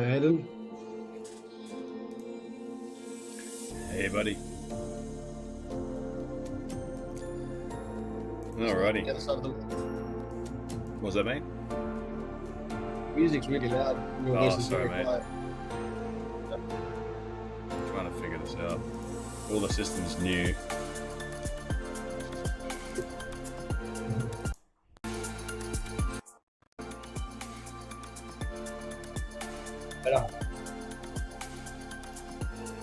Hayden. Hey, buddy. Alrighty. Get us out of the What's that, mate? music's really loud. Your Oh, voice is sorry, very mate. quiet. I'm trying to figure this out. All the systems new. Better.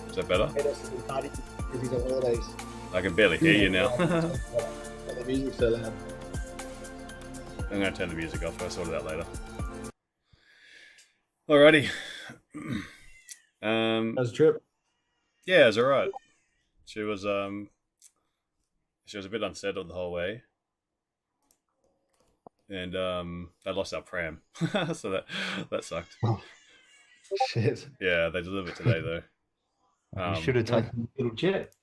Is that better? Haydos is in party because he's on holidays. I can barely hear you now. But the music's so loud. I'm going to turn the music off. I'll sort it out later. Alrighty. How's the trip? Yeah, it was alright. She was a bit unsettled the whole way. And they lost our pram. So that sucked. Oh, shit. Yeah, they delivered today though. You should have taken the little jet.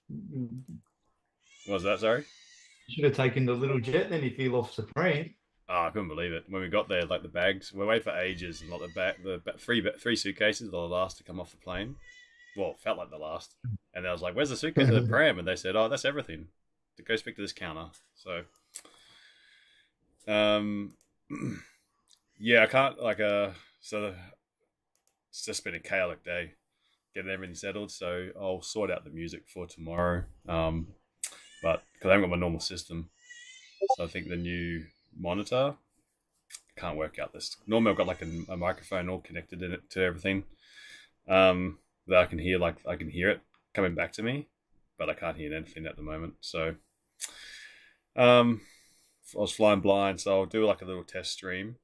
What was that, sorry? You should have taken the little jet then if you lost the pram. Oh, I couldn't believe it. When we got there, like the bags, we waited for ages, and like three suitcases, the last to come off the plane. Well, it felt like the last. And I was like, "Where's the suitcase of the pram?" And they said, "Oh, that's everything. Go speak to this counter." So, yeah, I can't so it's just been a chaotic day getting everything settled. So I'll sort out the music for tomorrow. But because I haven't got my normal system, so I think the new monitor, can't work out this. Normally I've got like a microphone all connected in it to everything, that I can hear it coming back to me, but I can't hear anything at the moment. So I was flying blind, so I'll do like a little test stream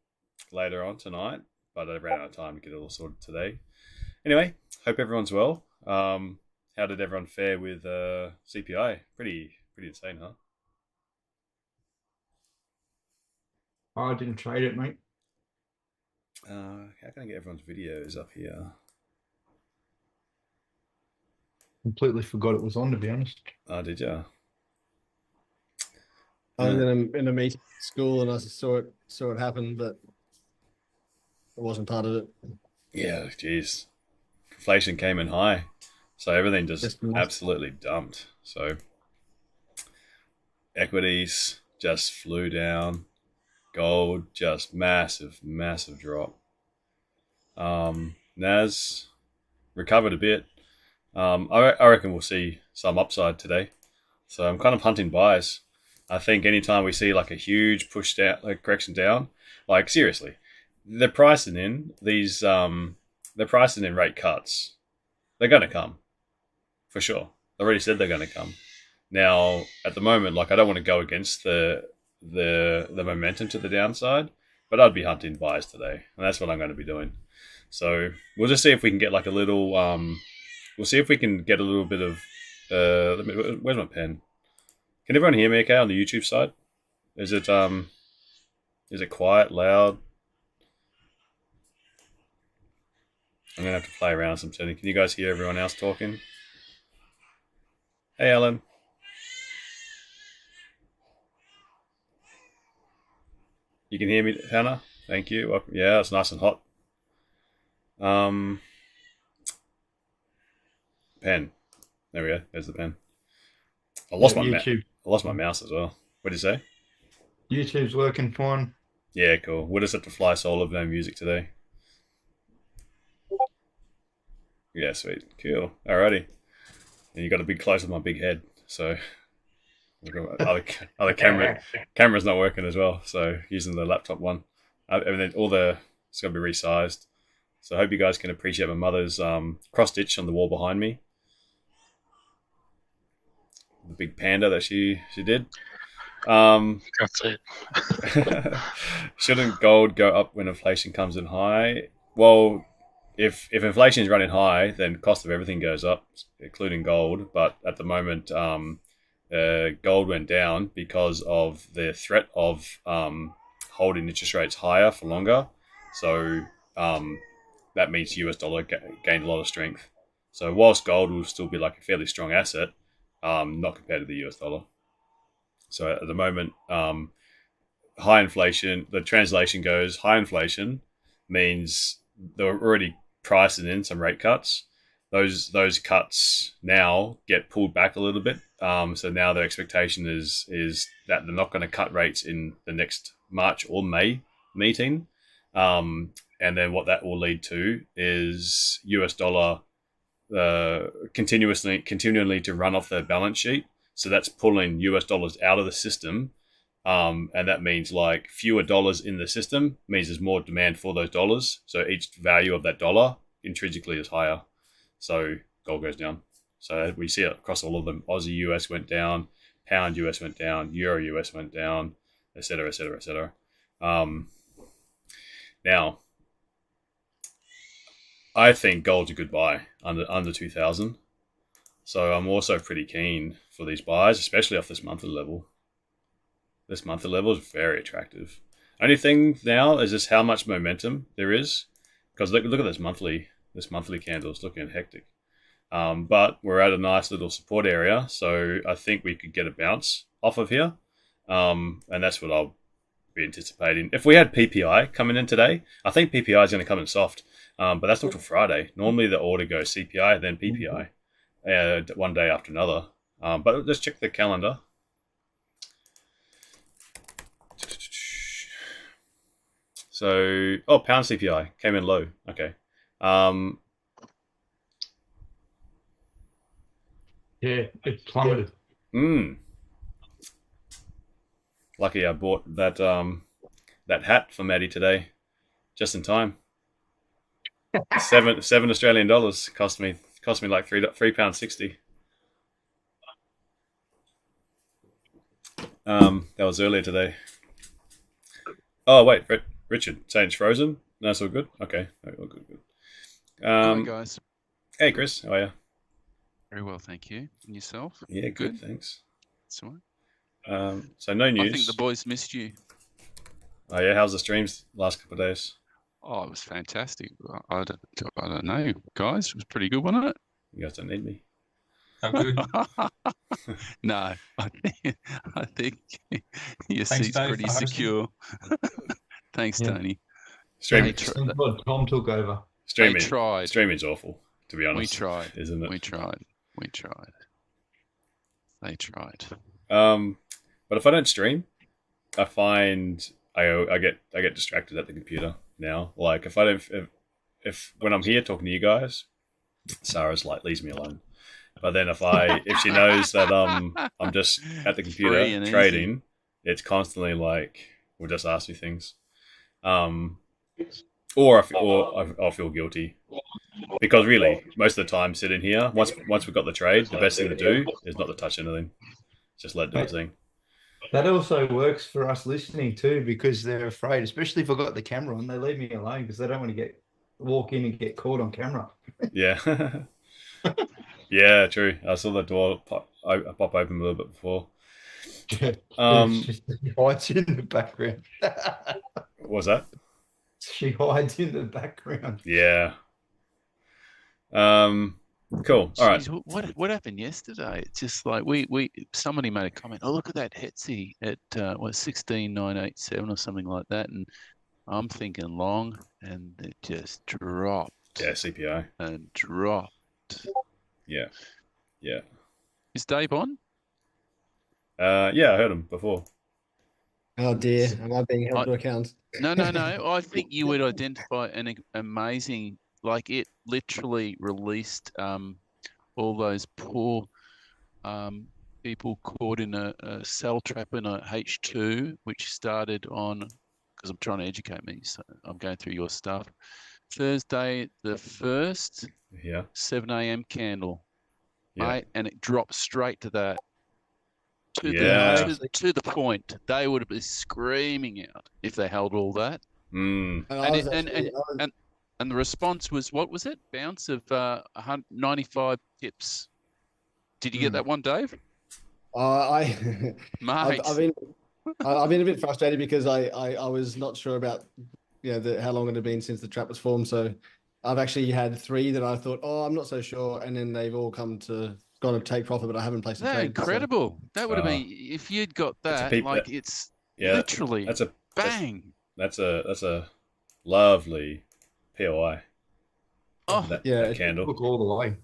later on tonight, but I ran out of time to get it all sorted today. Anyway, hope everyone's well. How did everyone fare with CPI? Pretty insane, huh? I didn't trade it, mate. How can I get everyone's videos up here? Completely forgot it was on, to be honest. Oh, did ya? I was in a meeting at school and I saw it happen, but I wasn't part of it. Yeah, geez. Inflation came in high, so everything just Just absolutely dumped. So equities just flew down. Gold just massive drop. Nas recovered a bit. I reckon we'll see some upside today. So I'm kind of hunting buys. I think anytime we see like a huge push down, like correction down, like seriously, they're pricing in rate cuts. They're going to come for sure. I already said they're going to come. Now at the moment, like I don't want to go against the momentum to the downside, but I'd be hunting buys today, and that's what I'm going to be doing. So we'll just see if we can get like a little. We'll see if we can get a little bit of. Where's my pen? Can everyone hear me okay on the YouTube side? Is it quiet, loud? I'm gonna have to play around with some setting. Can you guys hear everyone else talking? Hey, Alan. You can hear me, Hannah? Thank you. Welcome. Yeah, it's nice and hot. Pen. There we go. There's the pen. I lost my mouse as well. What did you say? YouTube's working fine. Yeah, cool. We'll just have to fly solo with no music today. Yeah, sweet. Cool. Alrighty. And you got to be close with my big head. So other camera's not working as well. So using the laptop one. Everything, it's got to be resized. So I hope you guys can appreciate my mother's cross stitch on the wall behind me. The big panda that she did. That's it. Shouldn't gold go up when inflation comes in high? Well, if inflation is running high, then cost of everything goes up, including gold. But at the moment, gold went down because of the threat of holding interest rates higher for longer. So that means US dollar gained a lot of strength. So whilst gold will still be like a fairly strong asset, not compared to the US dollar. So at the moment, high inflation, the translation goes, high inflation means they're already pricing in some rate cuts. Those cuts now get pulled back a little bit. So now the expectation is that they're not going to cut rates in the next March or May meeting. And then what that will lead to is US dollar continually to run off their balance sheet. So that's pulling US dollars out of the system. And that means like fewer dollars in the system means there's more demand for those dollars. So each value of that dollar intrinsically is higher. So gold goes down. So we see it across all of them. Aussie US went down, pound US went down, euro US went down, et cetera, et cetera, et cetera. Now, I think gold's a good buy under 2,000. So I'm also pretty keen for these buys, especially off this monthly level. This monthly level is very attractive. Only thing now is just how much momentum there is, because look at this monthly candle. It's looking hectic. But we're at a nice little support area, so I think we could get a bounce off of here. And that's what I'll be anticipating. If we had PPI coming in today, I think PPI is going to come in soft, but that's not till Friday. Normally the order goes CPI, then PPI, one day after another. But let's check the calendar. So, pound CPI came in low. Okay. Yeah, it plummeted. Lucky I bought that hat for Maddie today, just in time. $7 Australian cost me like £3.60. That was earlier today. Oh wait, Richard saying it's frozen. No, it's all good. Okay, all good. Hi guys. Hey Chris, how are you? Very well, thank you. And yourself? Yeah, good. Thanks. That's all right. So no news. I think the boys missed you. Oh yeah, how's the streams last couple of days? Oh, it was fantastic. I don't know, guys. It was pretty good, wasn't it? You guys don't need me. I'm good. No, I think your Thanks, seat's Dave, pretty for hosting. secure. Thanks, Yeah. Tony. Streaming, Tom took over. streaming's awful, to be honest. We tried, isn't it? We tried. They tried. But if I don't stream, I find I get distracted at the computer now. Like if I don't, if when I'm here talking to you guys, Sarah's like leaves me alone. But then if she knows that I'm just at the computer Free and trading, it's constantly like will just ask me things, or I'll feel guilty because really most of the time sitting here once we've got the trade, the best thing to do is not to touch anything, just let it do its thing. That also works for us listening too, because they're afraid, especially if I've got the camera on, they leave me alone because they don't want to walk in and get caught on camera. Yeah. Yeah, true. I saw the door pop open a little bit before. She hides in the background. What was that? She hides in the background. Yeah. Cool. All right. Jeez, what happened yesterday? It's just like somebody made a comment. Oh, look at that Hetzy at 16,987 or something like that, and I'm thinking long, and it just dropped. Yeah, CPI. And dropped. Yeah. Is Dave on? Yeah, I heard him before. Oh dear, am I being held to account? No. I think you would identify an amazing, like it literally released all those poor people caught in a cell trap in a H2, which started on, because I'm trying to educate me, so I'm going through your stuff. Thursday, the 1st, Yeah. 7 a.m. candle, Yeah. right? And it dropped straight to that. To the point. They would have been screaming out if they held all that. Mm. And the response was, what was it? Bounce of 95 pips. Did you get that one, Dave? Mate. Mate. I've been a bit frustrated because I was not sure about how long it had been since the trap was formed. So I've actually had 3 that I thought, I'm not so sure, and then they've all gone to take profit, but I haven't placed a trade. Incredible. So. That would have been, if you'd got that, it's literally that's a bang. That's a lovely POI. Oh, that candle. Look all the way.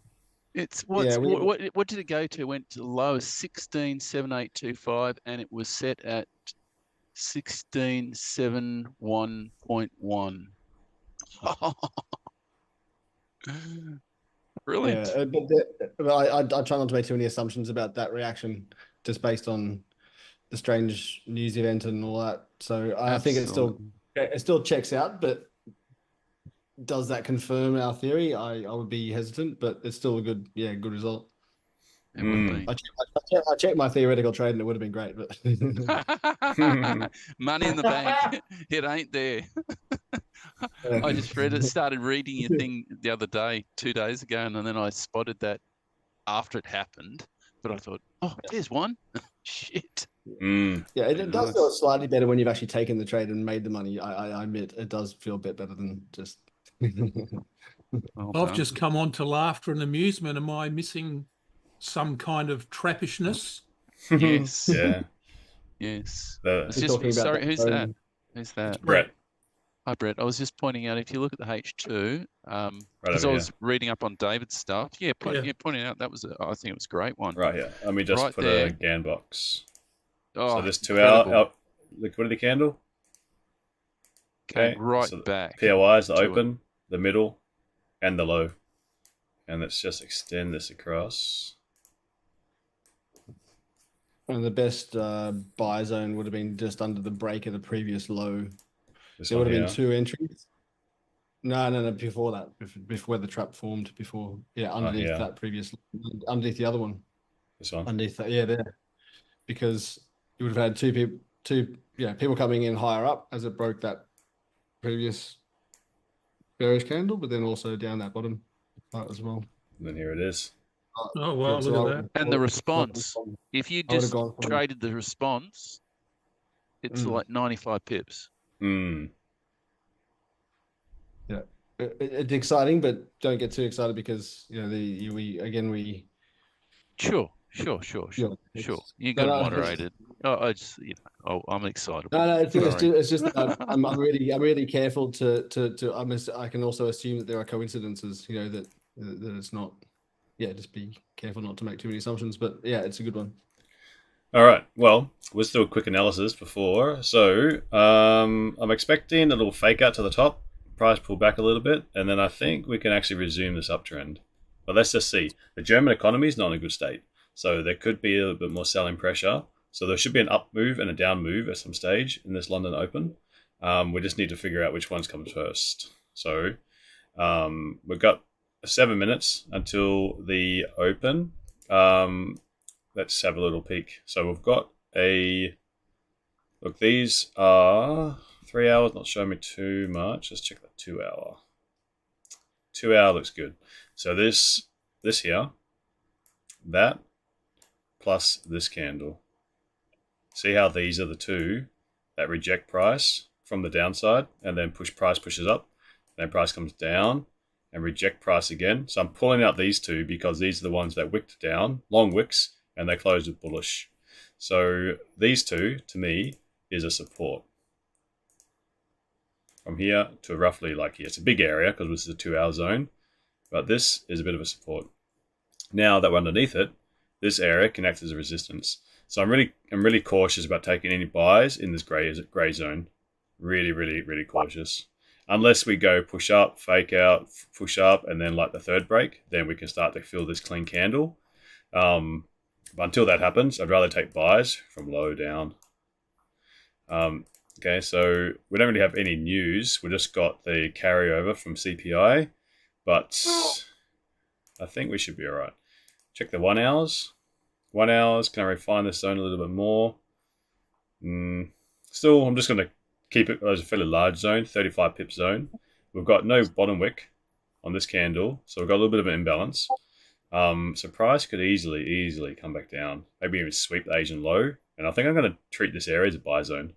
it's Yeah, what did it go to? Went to the low as 16.7825, and it was set at 16.71.1. Brilliant. yeah. But I try not to make too many assumptions about that reaction, just based on the strange news event and all that. So I think Absolutely. it still checks out, but does that confirm our theory? I would be hesitant, but it's still a good result. It would be. I checked my theoretical trade and it would have been great, but Money in the bank. It ain't there. I just started reading your thing the other day, 2 days ago, and then I spotted that after it happened. But I thought, oh, there's one. Shit. Yeah, it does Nice. feel slightly better when you've actually taken the trade and made the money. I admit it does feel a bit better than just. Well I've done. just come on to laughter and amusement. Am I missing some kind of trappishness? Yes. Yeah. Yes. The- It's We're just, talking about sorry, that who's phone. that? Who's that? Brett. Hi, Brett. I was just pointing out, if you look at the H2, because over I was reading up on David's stuff. Yeah, Yeah. pointing out that was, I think it was a great one. Right here. Let me just Right put there. a GAN box. Oh, So this 2 incredible. hour liquidity candle. Came Okay, right so the back. POI is the to it. open, the middle, and the low. And let's just extend this across. And the best buy zone would have been just under the break of the previous low. This There one would have here. been 2 entries. No, before that, before the trap formed, before underneath yeah. that previous, underneath the other one, This one. underneath that, there, because you would have had people coming in higher up as it broke that previous bearish candle, but then also down that bottom part as well. And then here it is. Oh, wow, So look I at that. would- And the response, if you I would have just gone for- traded the response, it's like 95 pips. Hmm. It's exciting, but don't get too excited because we Sure. Yeah, it's- You No, got no, moderated. I just, I'm excitable. No, it's Sorry. just that I'm really careful I can also assume that there are coincidences, that it's not. Yeah, just be careful not to make too many assumptions. But yeah, it's a good one. All right. Well, let's do a quick analysis before. So I'm expecting a little fake out to the top, price pull back a little bit, and then I think we can actually resume this uptrend. But let's just see. The German economy is not in a good state, so there could be a little bit more selling pressure. So there should be an up move and a down move at some stage in this London Open. We just need to figure out which ones comes first. So we've got 7 minutes until the Open. Let's have a little peek. So we've got look, these are 3 hours, not showing me too much. Let's check that 2 hour. 2 hour looks good. So this here, that, plus this candle. See how these are the two that reject price from the downside, and then price pushes up, then price comes down and reject price again. So I'm pulling out these two because these are the ones that wicked down, long wicks, and they closed with bullish. So these two, to me, is a support. From here to roughly like here. It's a big area because this is a 2 hour zone, but this is a bit of a support. Now that we're underneath it, this area can act as a resistance. So I'm really cautious about taking any buys in this gray zone. Really cautious. Unless we go push up, fake out, push up, and then like the third break, then we can start to fill this clean candle. But until that happens, I'd rather take buys from low down. Okay, so we don't really have any news. We just got the carryover from CPI, but I think we should be all right. Check the 1 hours. 1 hours, can I refine this zone a little bit more? Still, I'm just going to keep it as a fairly large zone, 35 pip zone. We've got no bottom wick on this candle, so we've got a little bit of an imbalance. So price could easily come back down, maybe even sweep the Asian low. And I think I'm going to treat this area as a buy zone.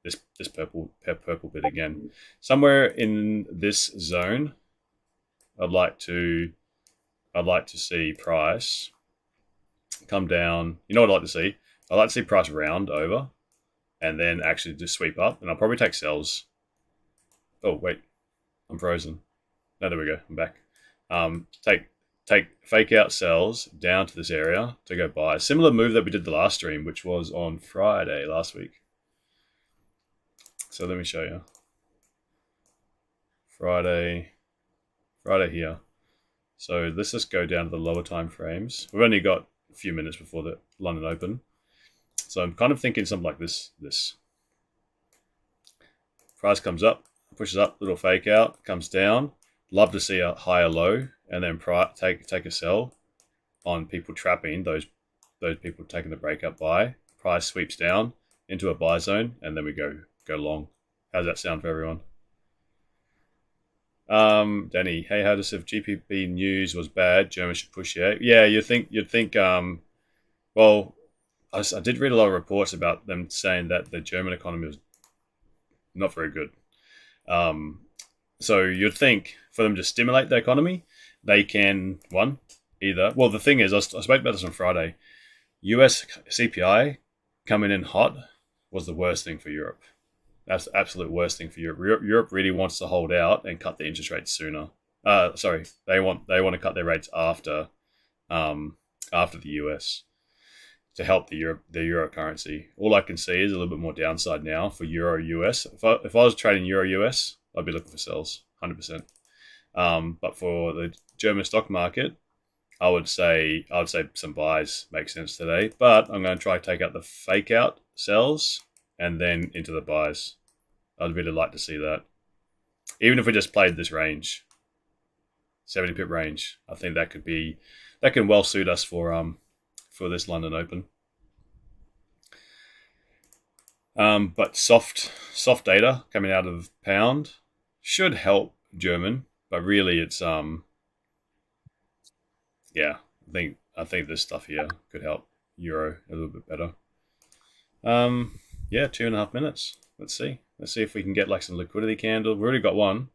This purple bit again, somewhere in this zone. I'd like to see price come down. You know what I'd like to see? I'd like to see price round over and then actually just sweep up. And I'll probably take sells. Oh, wait. I'm frozen. No, there we go. I'm back. Take fake out sells down to this area to go buy. Similar move that we did the last stream, which was on Friday last week. So let me show you. Friday here. So let's just go down to the lower time frames. We've only got a few minutes before the London Open. So I'm kind of thinking something like this. Price comes up, pushes up, little fake out, comes down. Love to see a higher low, and then take a sell on people trapping those people taking the breakup buy. Price sweeps down into a buy zone, and then we go long. How does that sound for everyone? Danny, hey, how does if GPP news was bad, Germany should push it? Yeah, you'd think. Well, I did read a lot of reports about them saying that the German economy was not very good. So you'd think for them to stimulate the economy, they can, either. Well, the thing is, I spoke about this on Friday. US CPI coming in hot was the worst thing for Europe. That's the absolute worst thing for Europe. Europe really wants to hold out and cut the interest rates sooner. They want to cut their rates after the US to help the euro currency. All I can see is a little bit more downside now for Euro US. If I was trading Euro US, I'd be looking for sells, 100%. But for the German stock market, I would say some buys make sense today. But I'm going to try to take out the fake out sells and then into the buys. I'd really like to see that. Even if we just played this range, 70 pip range, I think that can well suit us for this London Open. But soft data coming out of pound should help German, but really it's I think this stuff here could help euro a little bit better. 2.5 minutes. Let's see if we can get like some liquidity candle. We've already got one,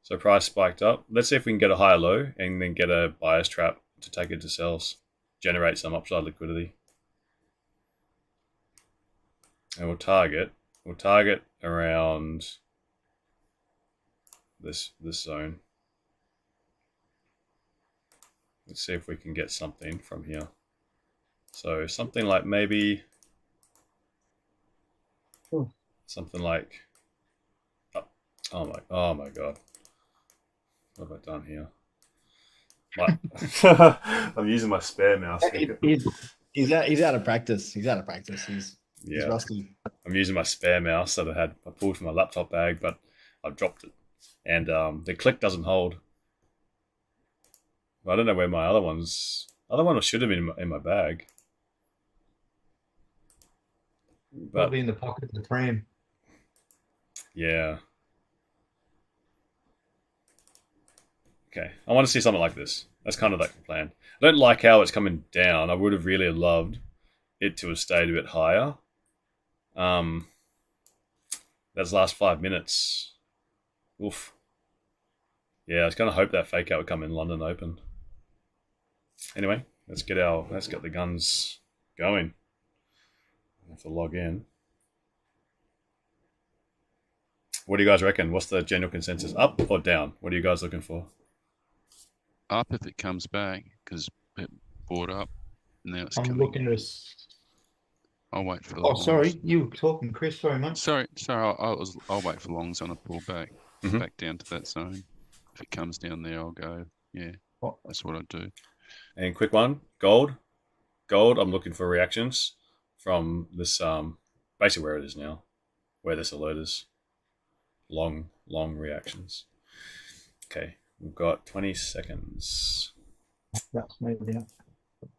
so price spiked up. Let's see if we can get a higher low and then get a buyer's trap to take it to sells, generate some upside liquidity. And we'll target around this zone. Let's see if we can get something from here. So something like maybe something like oh my god, what have I done here? I'm using my spare mouse. He's out of practice. He's rusty. I'm using my spare mouse that I pulled from my laptop bag, but I've dropped it, and the click doesn't hold. I don't know where my other one should have been in my bag. Probably in the pocket of the pram. Yeah. Okay, I want to see something like this. That's kind of like the plan. I don't like how it's coming down. I would have really loved it to have stayed a bit higher. That's the last 5 minutes. Oof. Yeah, I was going to hope that fake out would come in London Open. Anyway, let's get the guns going. I have to log in. What do you guys reckon? What's the general consensus? Up or down? What are you guys looking for? Up if it comes back, because it bought up. Now it's I'm looking at us. I'll wait for. Oh, sorry, you were talking, Chris. Sorry, mate. Sorry. I'll wait for longs on a pullback, back down to that zone. If it comes down there, I'll go. Yeah, that's what I do. And quick one, gold. I'm looking for reactions from this. Basically where it is now, where this alert is. Long reactions. Okay, we've got 20 seconds. That's maybe down.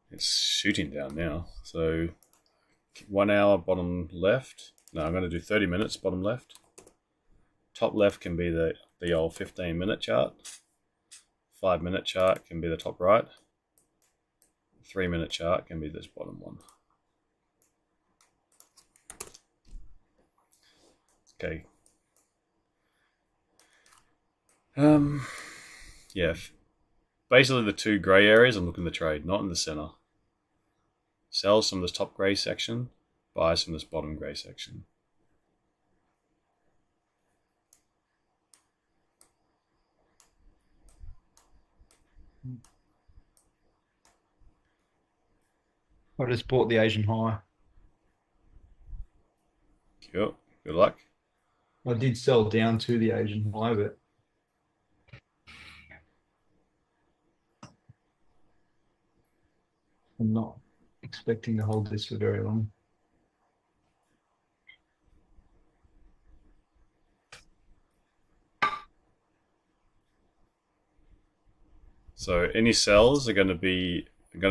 It's shooting down now. So 1 hour bottom left. No, I'm going to do 30 minutes bottom left. Top left can be the old 15-minute chart. 5-minute chart can be the top right. 3-minute chart can be this bottom one. Okay. Yeah. Basically the two grey areas I'm looking to trade, not in the center. Sells from this top grey section, buys from this bottom grey section. I just bought the Asian high. Cool. Good luck. I did sell down to the Asian high, but I'm not expecting to hold this for very long. So any sells are going to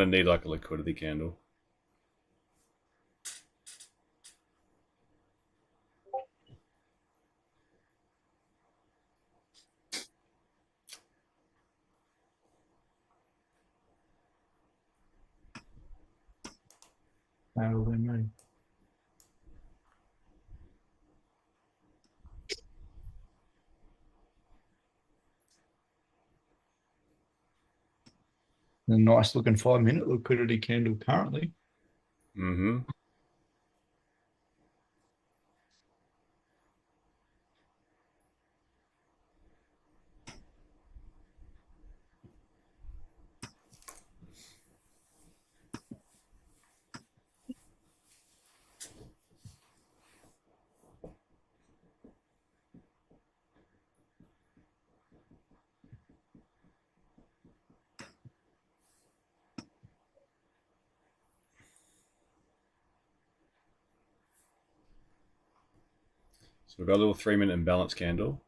need like a liquidity candle. Fail them, mate. A nice looking 5-minute liquidity candle currently. Mm-hmm. So we've got a little 3-minute imbalance candle.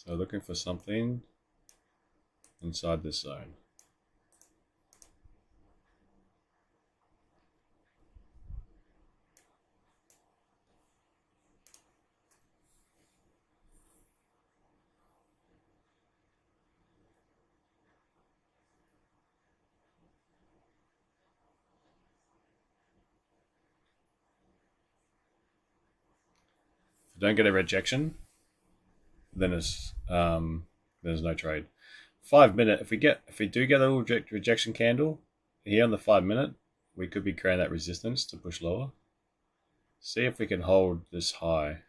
So looking for something inside this zone. If I don't get a rejection, then there's no trade. 5-minute. If we do get a little rejection candle here on the 5-minute, we could be creating that resistance to push lower. See if we can hold this high.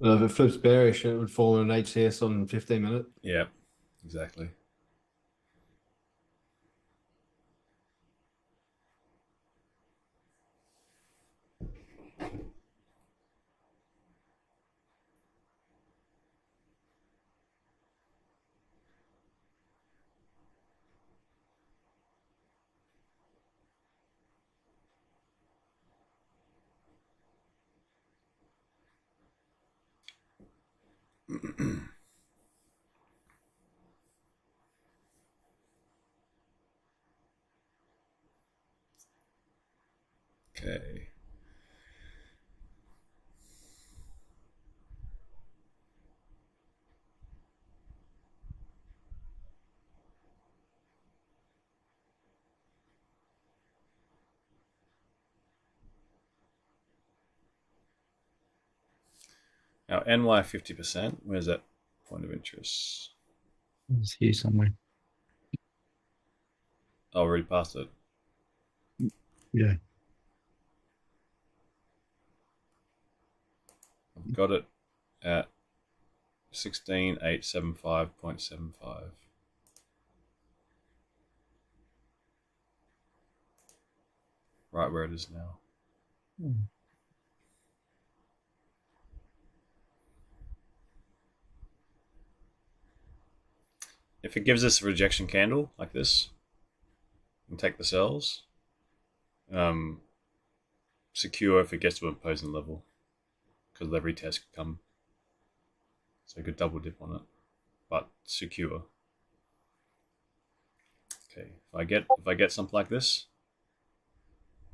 If it flips bearish, it would fall in an HCS on 15-minute. Yeah, exactly. Okay. Now NY 50%. Where's that point of interest? It's here somewhere. Oh, already passed it. Yeah. I've got it at 16875.75. Right where it is now. If it gives us a rejection candle like this and take the sells, secure if it gets to an opposing level, because the retest could come. So you could double dip on it, but secure. Okay, if I get something like this,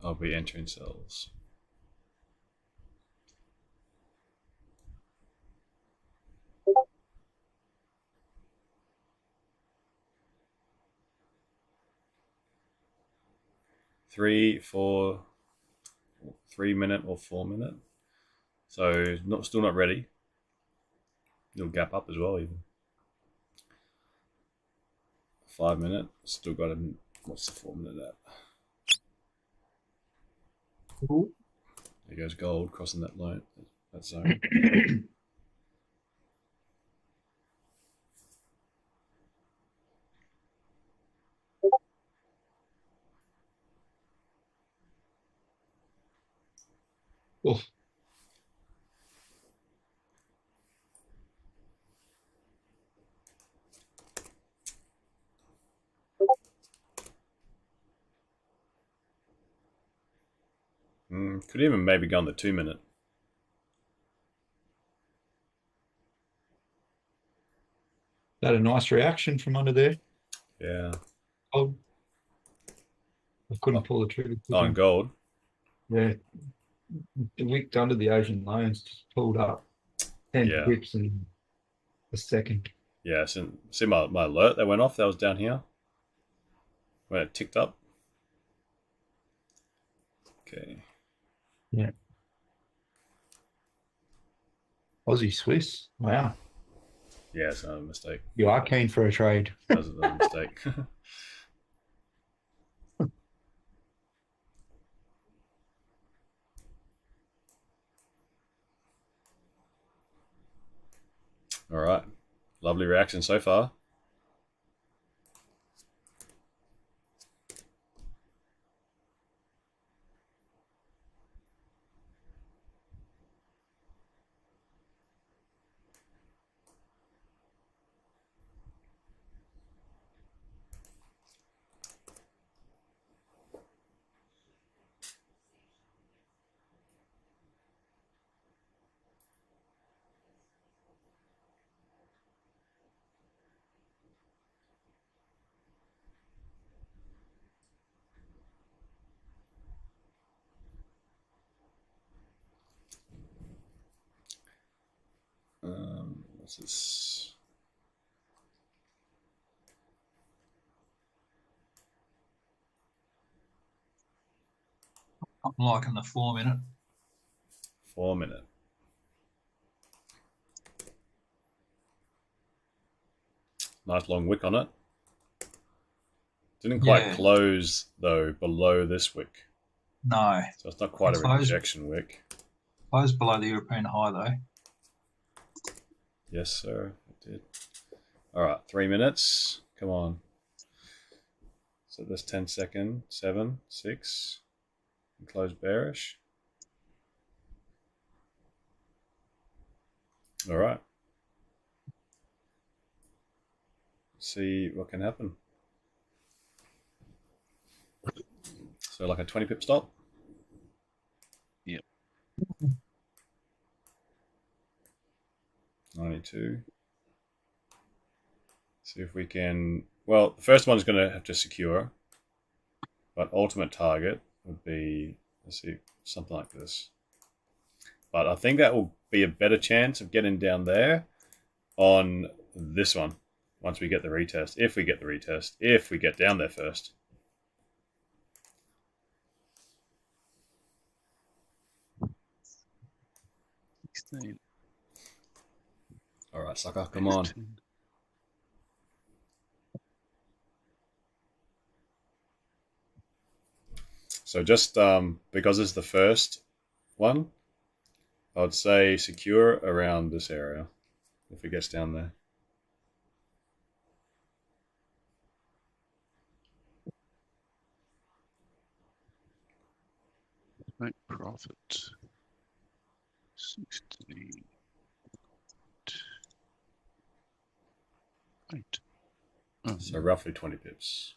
I'll be entering cells. Three, 4, 3 minute or 4 minute. So still not ready. Little gap up as well even. 5 minute. Still got him. What's the 4 minute at? Ooh. There goes gold crossing that line. That zone. Oof. Could even maybe go on the 2 minute. Had a nice reaction from under there. Yeah. Oh, I couldn't pull the trigger. Oh, and gold. Yeah, the wick under the Asian loans just pulled up 10 Yeah. pips in a second. Yeah, see my alert that went off? That was down here. When it ticked up. Okay. Yeah. Aussie Swiss. Wow. Yeah, it's a mistake. You are keen for a trade. That was a mistake. All right. Lovely reaction so far. What's this? I'm liking the 4 minute. 4 minute. Nice long wick on it. Didn't quite close though below this wick. No. So it's not quite a rejection wick. Closed below the European high though. Yes, sir. It did. All right, 3 minutes. Come on. So this 10 second, 7, 6, and close bearish. All right. See what can happen. So like a 20 pip stop. Yep. 92. See if we can. Well, the first one is going to have to secure, but ultimate target would be, let's see, something like this. But I think that will be a better chance of getting down there on this one once we get the retest. If we get the retest, if we get down there first. All right, sucker, come on. So just because this is the first one, I would say secure around this area if it gets down there. Make profit. 68. So roughly 20 pips.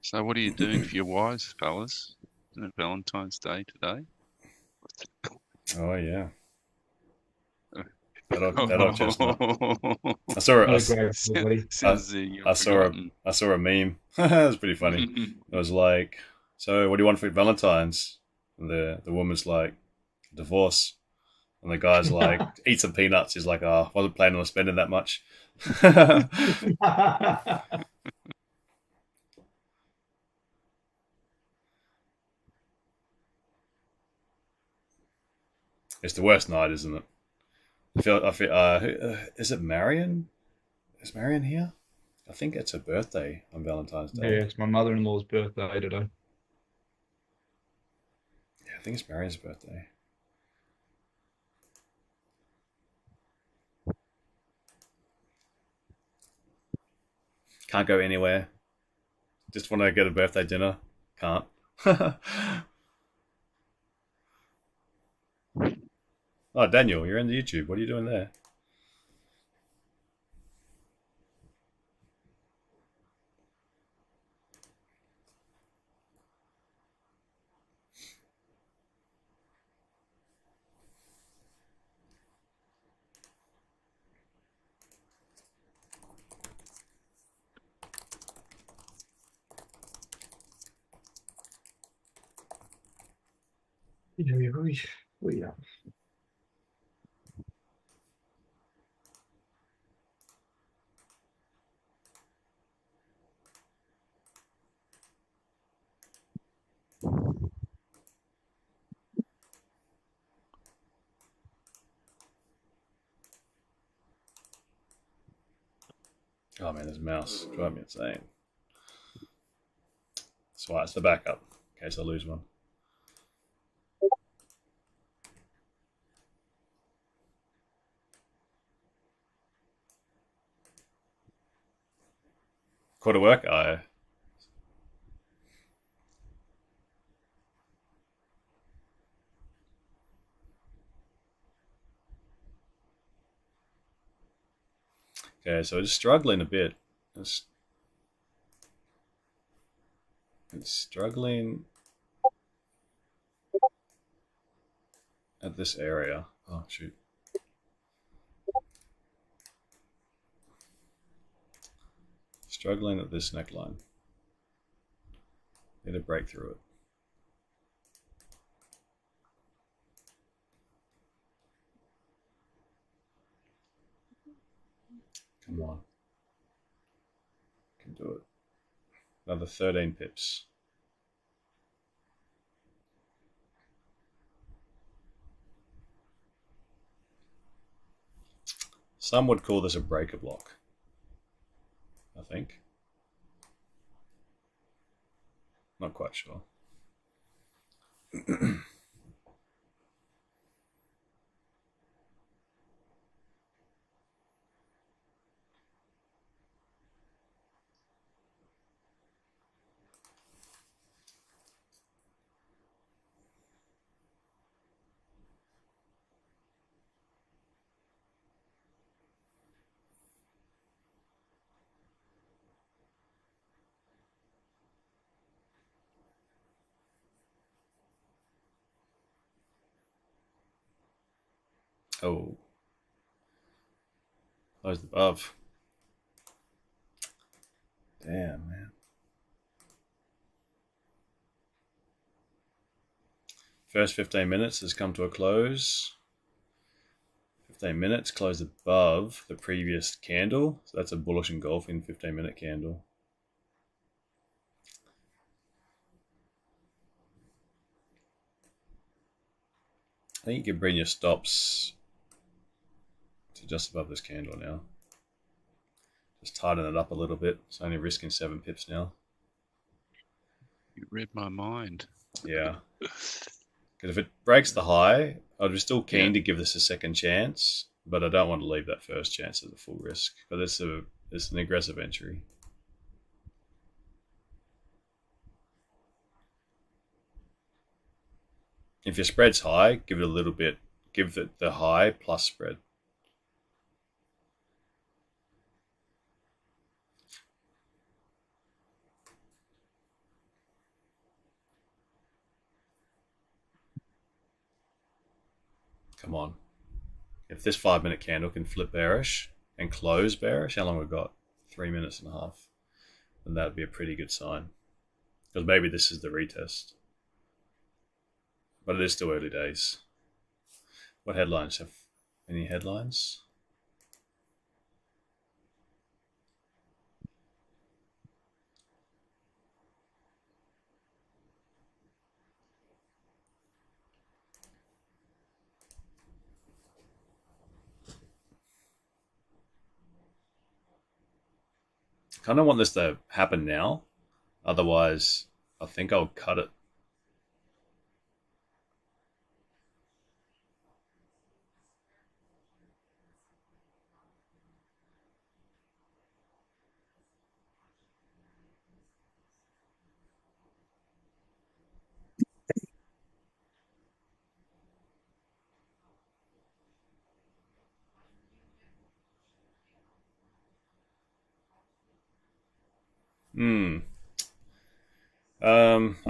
So what are you doing for your wives, fellas? Isn't it Valentine's Day today? Oh yeah. That old chestnut. I saw Not a it. great idea, buddy. Says you've I forgotten. saw a meme. It was pretty funny. It was like, so what do you want for Valentine's? And the woman's like, divorce. And the guy's like, eat some peanuts. He's like, oh, wasn't planning on spending that much. It's the worst night, isn't it? I feel. Is it Marion? Is Marion here? I think it's her birthday on Valentine's Day. Yeah, it's my mother-in-law's birthday today. Yeah, I think it's Marion's birthday. Can't go anywhere. Just want to get a birthday dinner. Can't. Oh, Daniel, you're in the YouTube. What are you doing there? Yeah, we are. Oh man, this mouse drive me insane. That's why it's the backup in case I lose one. Quarter work? Okay, so it's struggling a bit. It's struggling at this area. Oh, shoot. Struggling at this neckline. Need to break through it. Come on. Can do it. Another 13 pips. Some would call this a breaker block, I think. Not quite sure. Oh. Closed above. Damn, man. First 15 minutes has come to a close. 15 minutes closed above the previous candle. So that's a bullish engulfing 15-minute candle. I think you can bring your stops to just above this candle now. Just tighten it up a little bit. It's only risking 7 pips now. You read my mind. Yeah. Because if it breaks the high, I'd be still keen to give this a second chance, but I don't want to leave that first chance at the full risk. But it's an aggressive entry. If your spread's high, give it a little bit. Give it the high plus spread. come on. If this 5-minute candle can flip bearish and close bearish, how long have we got? 3 minutes and a half. And that'd be a pretty good sign. Because maybe this is the retest. But it is still early days. What headlines? Have any headlines? I kind of want this to happen now. Otherwise, I think I'll cut it.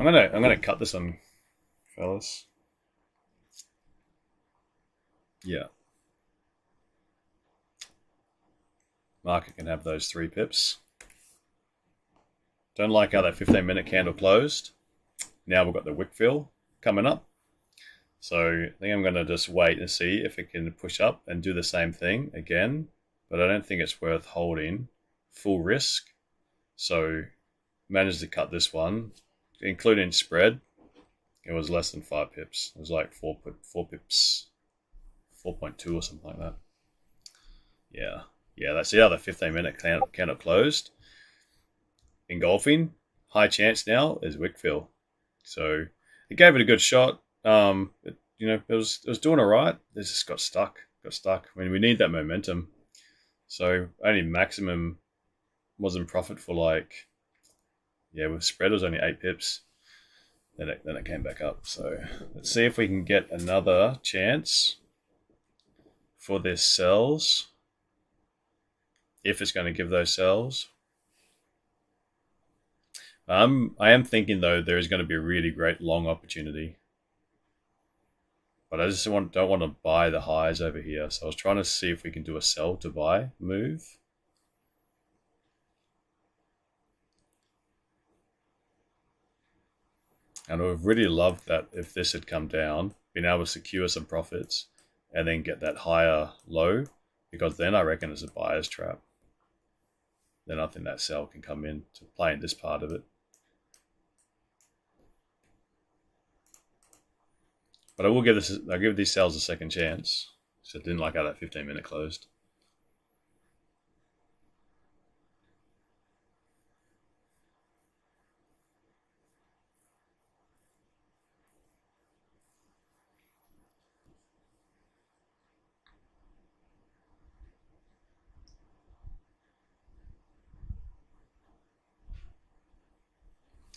I'm gonna cut this one, fellas. Yeah. Market can have those 3 pips. Don't like how that 15-minute candle closed. Now we've got the wick fill coming up. So I think I'm going to just wait and see if it can push up and do the same thing again. But I don't think it's worth holding full risk. So managed to cut this one, including spread. It was less than 5 pips. It was like 4 pips, 4.2 or something like that. Yeah, that's the other 15-minute candle closed. Engulfing, high chance now is wick fill. So it gave it a good shot. It was doing all right. It just got stuck. I mean, we need that momentum. So only maximum was in profit for with spread it was only 8 pips. Then it came back up. So let's see if we can get another chance for this sells. If it's going to give those sells. I am thinking though there is going to be a really great long opportunity. But I just don't want to buy the highs over here. So I was trying to see if we can do a sell to buy move. And I would have really loved that if this had come down, been able to secure some profits and then get that higher low, because then I reckon it's a buyer's trap. Then I think that sell can come in to play in this part of it. But I'll give these sells a second chance. So I didn't like how that 15-minute closed.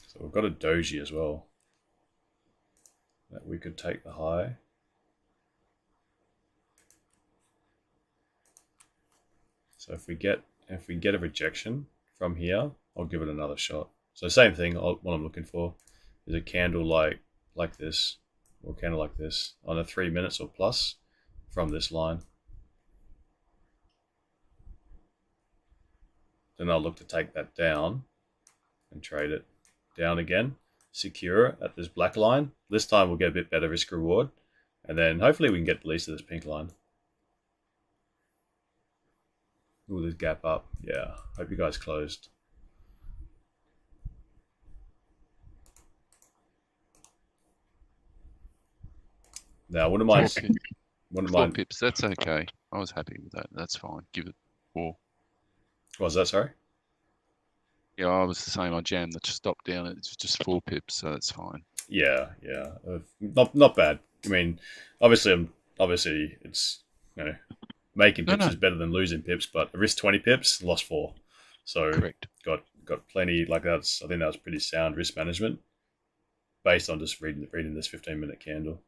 So we've got a doji as well. That we could take the high. So if we get a rejection from here, I'll give it another shot. So same thing. What I'm looking for is a candle like this, or a candle like this on a 3 minutes or plus from this line. Then I'll look to take that down and trade it down again. Secure at this black line. This time we'll get a bit better risk reward, and then hopefully we can get at least to this pink line. Ooh, this gap up. Yeah, hope you guys closed. Now, wouldn't mind. 4 pips. That's okay. I was happy with that. That's fine. Give it 4. What was that? Sorry. Yeah, I was the same. I jammed the stop down. It's just 4 pips, so that's fine. Yeah. Not bad. I mean, obviously it's making pips is better than losing pips, but I risked 20 pips, lost 4. So correct. Got plenty. I think that was pretty sound risk management based on just reading this 15-minute candle.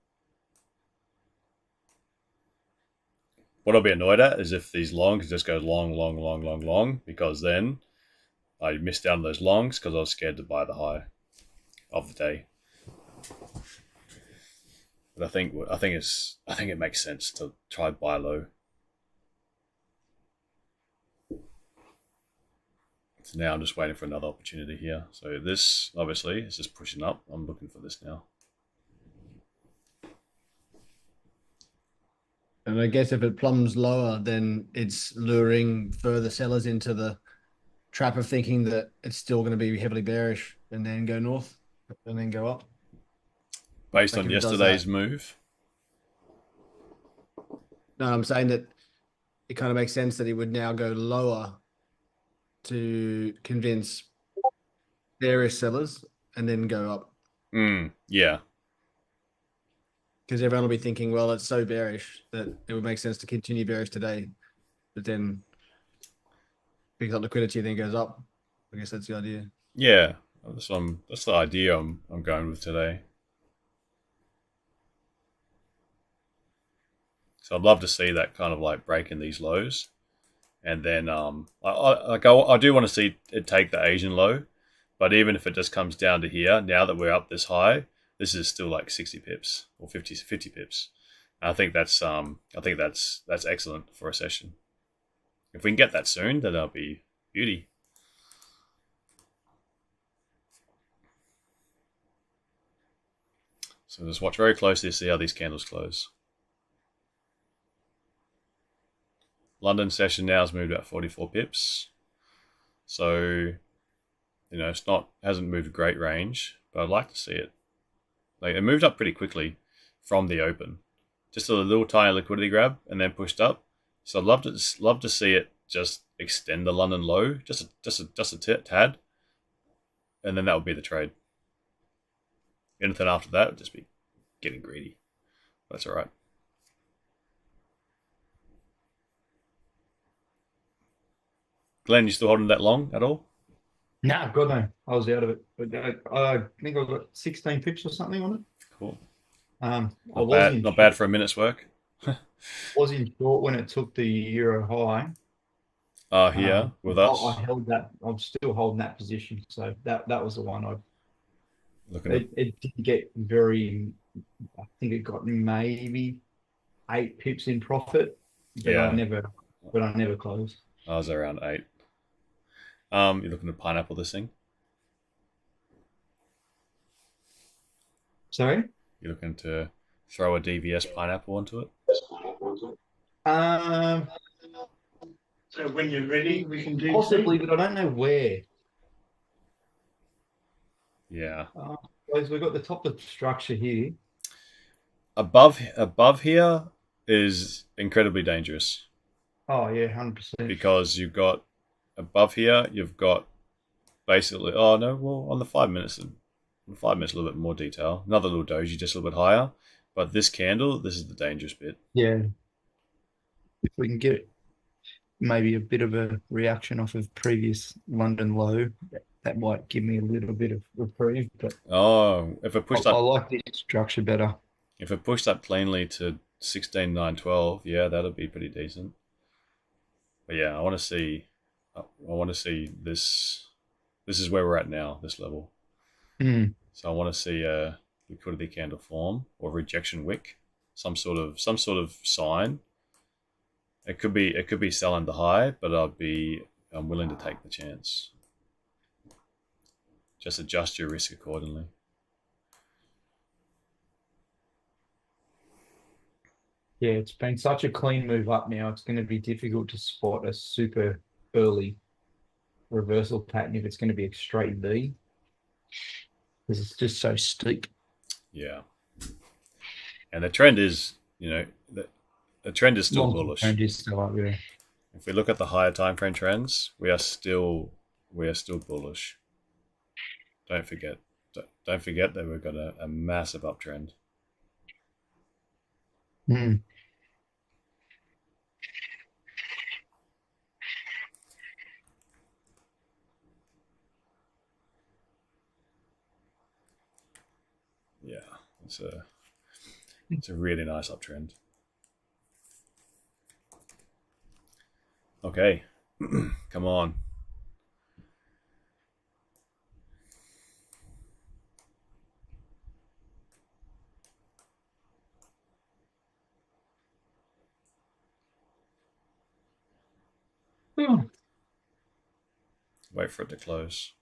What I'll be annoyed at is if these longs just go long, because then I missed out on those longs because I was scared to buy the high of the day. But I think it makes sense to try buy low. So now I'm just waiting for another opportunity here. So this obviously is just pushing up. I'm looking for this now. And I guess if it plumbs lower, then it's luring further sellers into the trap of thinking that it's still going to be heavily bearish and then go north and then go up. Based Like on if it does yesterday's that. move. No, I'm saying that it kind of makes sense that it would now go lower to convince bearish sellers and then go up. Yeah. Because everyone will be thinking, well, it's so bearish that it would make sense to continue bearish today, but then picks up liquidity and then goes up. I guess that's the idea. Yeah. That's the idea I'm going with today. So I'd love to see that kind of like breaking these lows. And then I do want to see it take the Asian low. But even if it just comes down to here, now that we're up this high, this is still like 60 pips or 50 pips. And I think that's excellent for a session. If we can get that soon, then that'll be beauty. So just watch very closely to see how these candles close. London session now has moved about 44 pips. So, hasn't moved a great range, but I'd like to see it. Like, it moved up pretty quickly from the open. Just a little tiny liquidity grab and then pushed up. So I'd love to see it just extend the London low, just a tad. And then that would be the trade. Anything after that would just be getting greedy. That's all right. Glenn, you still holding that long at all? No, God no. I was out of it. But I think I got 16 pips or something on it. Cool. Not bad for a minute's work. Was in short when it took the euro high. Here with us. I held that. I'm still holding that position. So that was the one I. It didn't get very. I think it got maybe 8 pips in profit. But I never closed. I was around 8. You're looking to pineapple this thing? Sorry? You're looking to throw a DVS pineapple onto it? So when you're ready, we can do possibly, but I don't know where. Yeah. We've got the top of the structure here. Above here is incredibly dangerous. Oh yeah, 100%. Because you've got above here, you've got basically. Oh no, well on the 5 minutes, a little bit more detail. Another little doji, just a little bit higher. But this candle, this is the dangerous bit. Yeah. If we can get maybe a bit of a reaction off of previous London low, that might give me a little bit of reprieve. But if it pushed up, I like this structure better. If it pushed up cleanly to 16,912, yeah, that'd be pretty decent. But yeah, I want to see this. This is where we're at now, this level. So I want to see a liquidity candle form or rejection wick, some sort of sign. It could be selling the high, but I'm willing to take the chance. Just adjust your risk accordingly. Yeah, it's been such a clean move up now. It's going to be difficult to spot a super early reversal pattern if it's going to be a straight V, because it's just so steep. Yeah, and the trend is, the trend is still bullish. The trend is still up, yeah. If we look at the higher time frame trends, we are still bullish. Don't forget that we've got a massive uptrend. Yeah, it's a really nice uptrend. Okay, come on. Wait for it to close.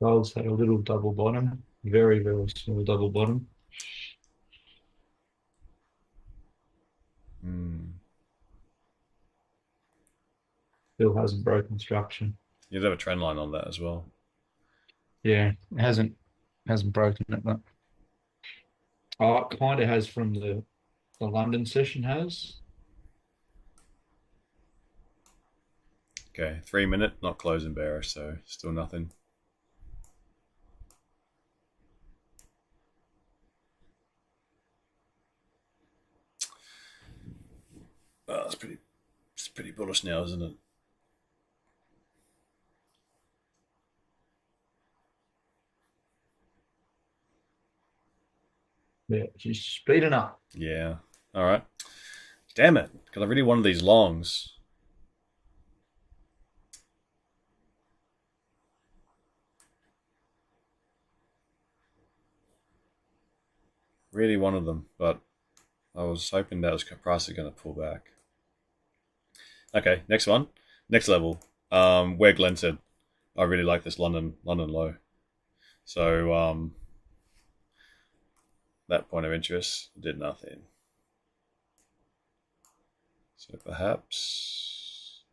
Gold's had a little double bottom, very, very small double bottom. Still hasn't broken structure. You'd have a trend line on that as well. Yeah, it hasn't broken it. But oh, it kind of has from the London session has. Okay, 3 minute, not closing bearish, so still nothing. Oh, it's pretty bullish now, isn't it? Yeah, she's speeding up. Yeah. All right. Damn it, because I really wanted these longs. Really wanted them, but I was hoping that price is going to pull back. Okay, next one. Next level. Where Glenn said, I really like this London low. So that point of interest did nothing. So perhaps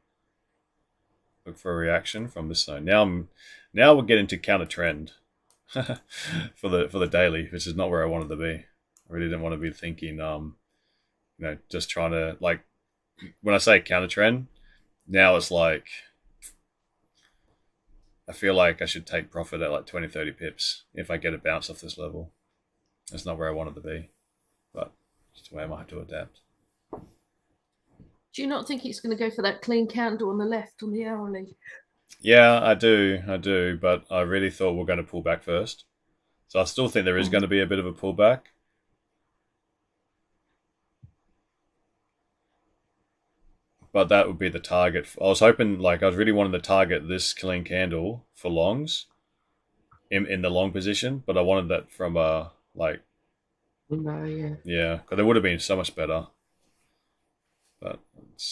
look for a reaction from this zone. Now we're getting to counter trend for the daily, which is not where I wanted to be. I really didn't want to be thinking, just trying to, like, when I say counter trend, now it's like I feel like I should take profit at like 20, 30 pips if I get a bounce off this level. That's not where I wanted to be, but it's the way I might have to adapt. Do you not think it's going to go for that clean candle on the left on the hourly? Yeah, I do, but I really thought we we're going to pull back first. So I still think there is going to be a bit of a pullback. But that would be the target. I was hoping, like, I was really wanting to target this clean candle for longs in the long position, but I wanted that from like, No, yeah, because it would have been so much better. But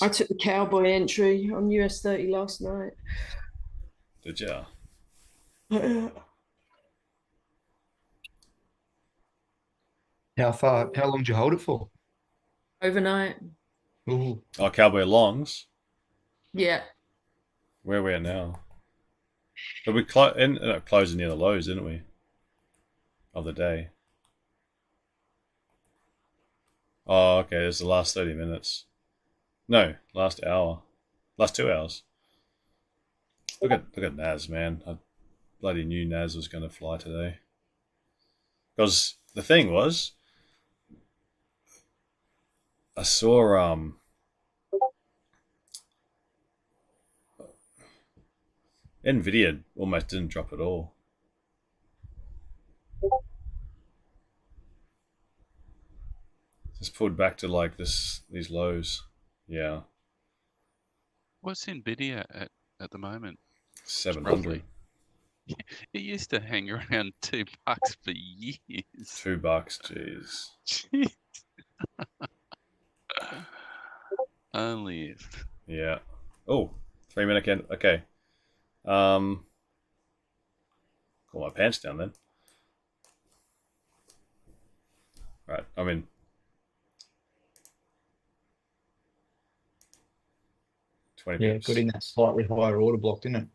I took the cowboy entry on US 30 last night. Did you? How long did you hold it for? Overnight. Ooh. Oh, cowboy longs. Yeah. Where are we at now? But we ended up closing near the lows, didn't we? Of the day. Oh, okay. It's the last 30 minutes. No, last hour. Last 2 hours. Look at Naz, man. I bloody knew Naz was going to fly today. Because the thing was, I saw Nvidia almost didn't drop at all. Just pulled back to like these lows. Yeah. What's Nvidia at the moment? 700. It used to hang around $2 for years. $2, jeez. Jeez. Only if. Yeah. Oh, 3 minute candle. Okay. Pull my pants down then. Right, I'm in. Yeah, got in that slightly higher order block, didn't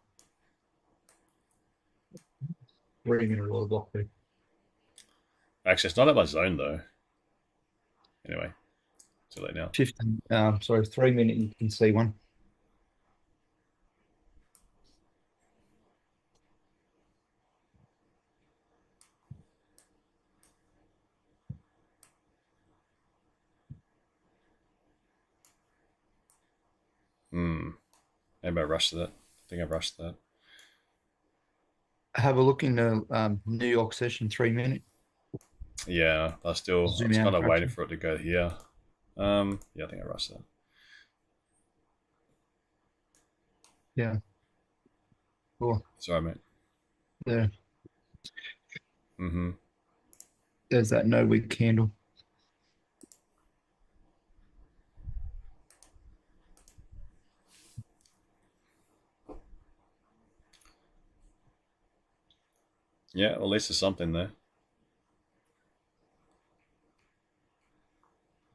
it? 3 minute order block there. Actually, it's not at my zone though. Anyway, too late now. 15. Sorry, 3 minute. You can see one. Maybe I rushed that. I think I rushed that. Have a look in the New York session 3 minute. Yeah, I was kind of waiting for it to go here. Yeah, I think I rushed that. Yeah. Cool. Sorry, mate. There. Mm-hmm. There's that no wick candle. Yeah, well, at least there's something there.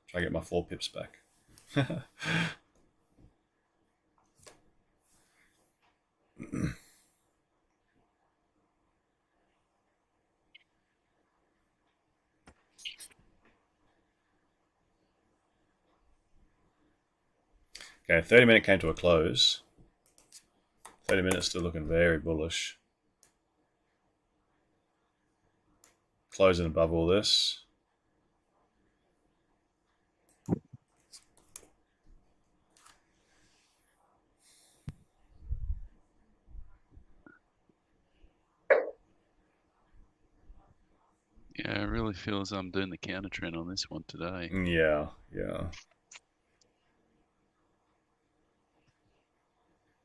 Try to get my 4 pips back. Okay, 30-minute came to a close. 30 minutes still looking very bullish. Closing above all this. Yeah, it really feels I'm doing the counter trend on this one today. Yeah, yeah.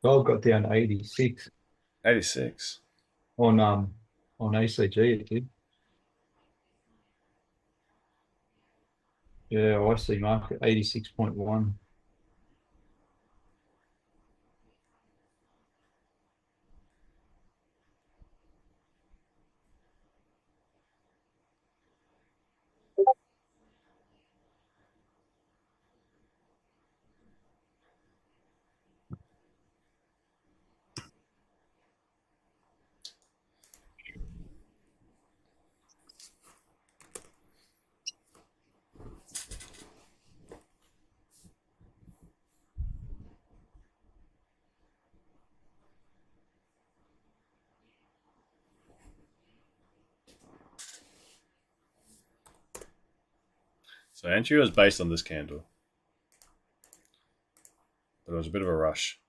Gold got down to 86 86. on ACG. It did. Yeah, I see market 86.1. So entry was based on this candle. But it was a bit of a rush.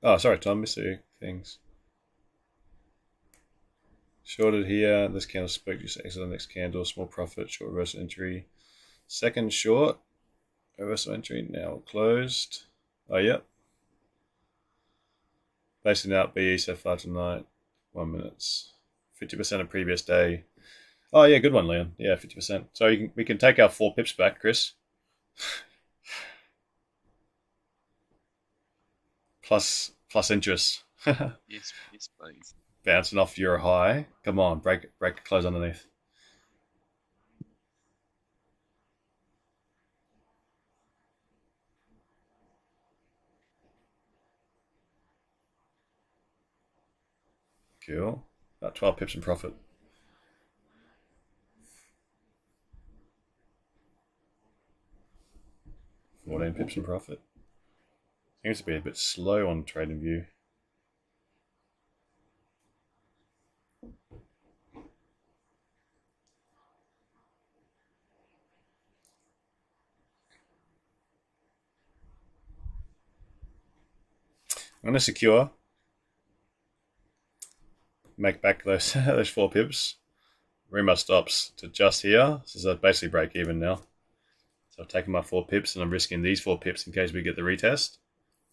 Oh, sorry, Tom, missed a few things. Shorted here. This candle spoke. Just exit the next candle. Small profit. Short reversal entry. Second short. Reversal entry. Now closed. Oh, yep. Basing out BE so far tonight. 1 minute. 50% of previous day. Oh, yeah, good one, Leon. Yeah, 50%. So we can take our 4 pips back, Chris. plus interest. Yes, please. Bouncing off your high. Come on, break, close underneath. Cool. About 12 pips in profit. $14 pips in profit. Seems to be a bit slow on TradingView. I'm going to secure. Make back those those 4 pips. Bring my stops to just here. So basically break even now. So I've taken my 4 pips and I'm risking these 4 pips in case we get the retest.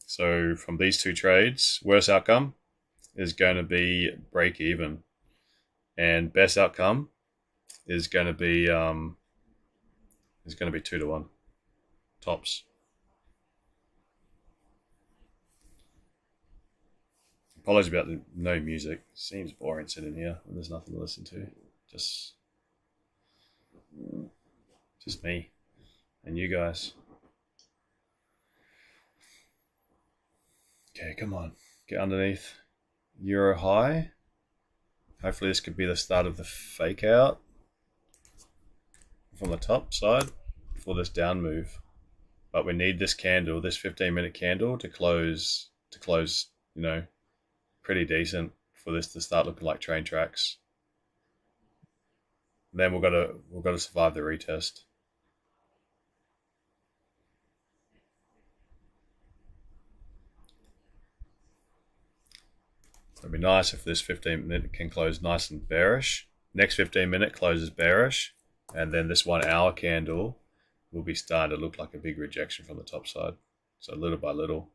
So from these 2 trades, worst outcome is going to be break even, and best outcome is going to be 2-to-1 tops. Apologies about the no music. Seems boring sitting here and there's nothing to listen to. Just me and you guys. Okay, come on. Get underneath Euro high. Hopefully this could be the start of the fake out from the top side for this down move. But we need this candle, this 15-minute candle to close, you know, pretty decent for this to start looking like train tracks. Then we've got to survive the retest. It'd be nice if this 15-minute can close nice and bearish. Next 15-minute closes bearish, and then this 1 hour candle will be starting to look like a big rejection from the top side. So little by little.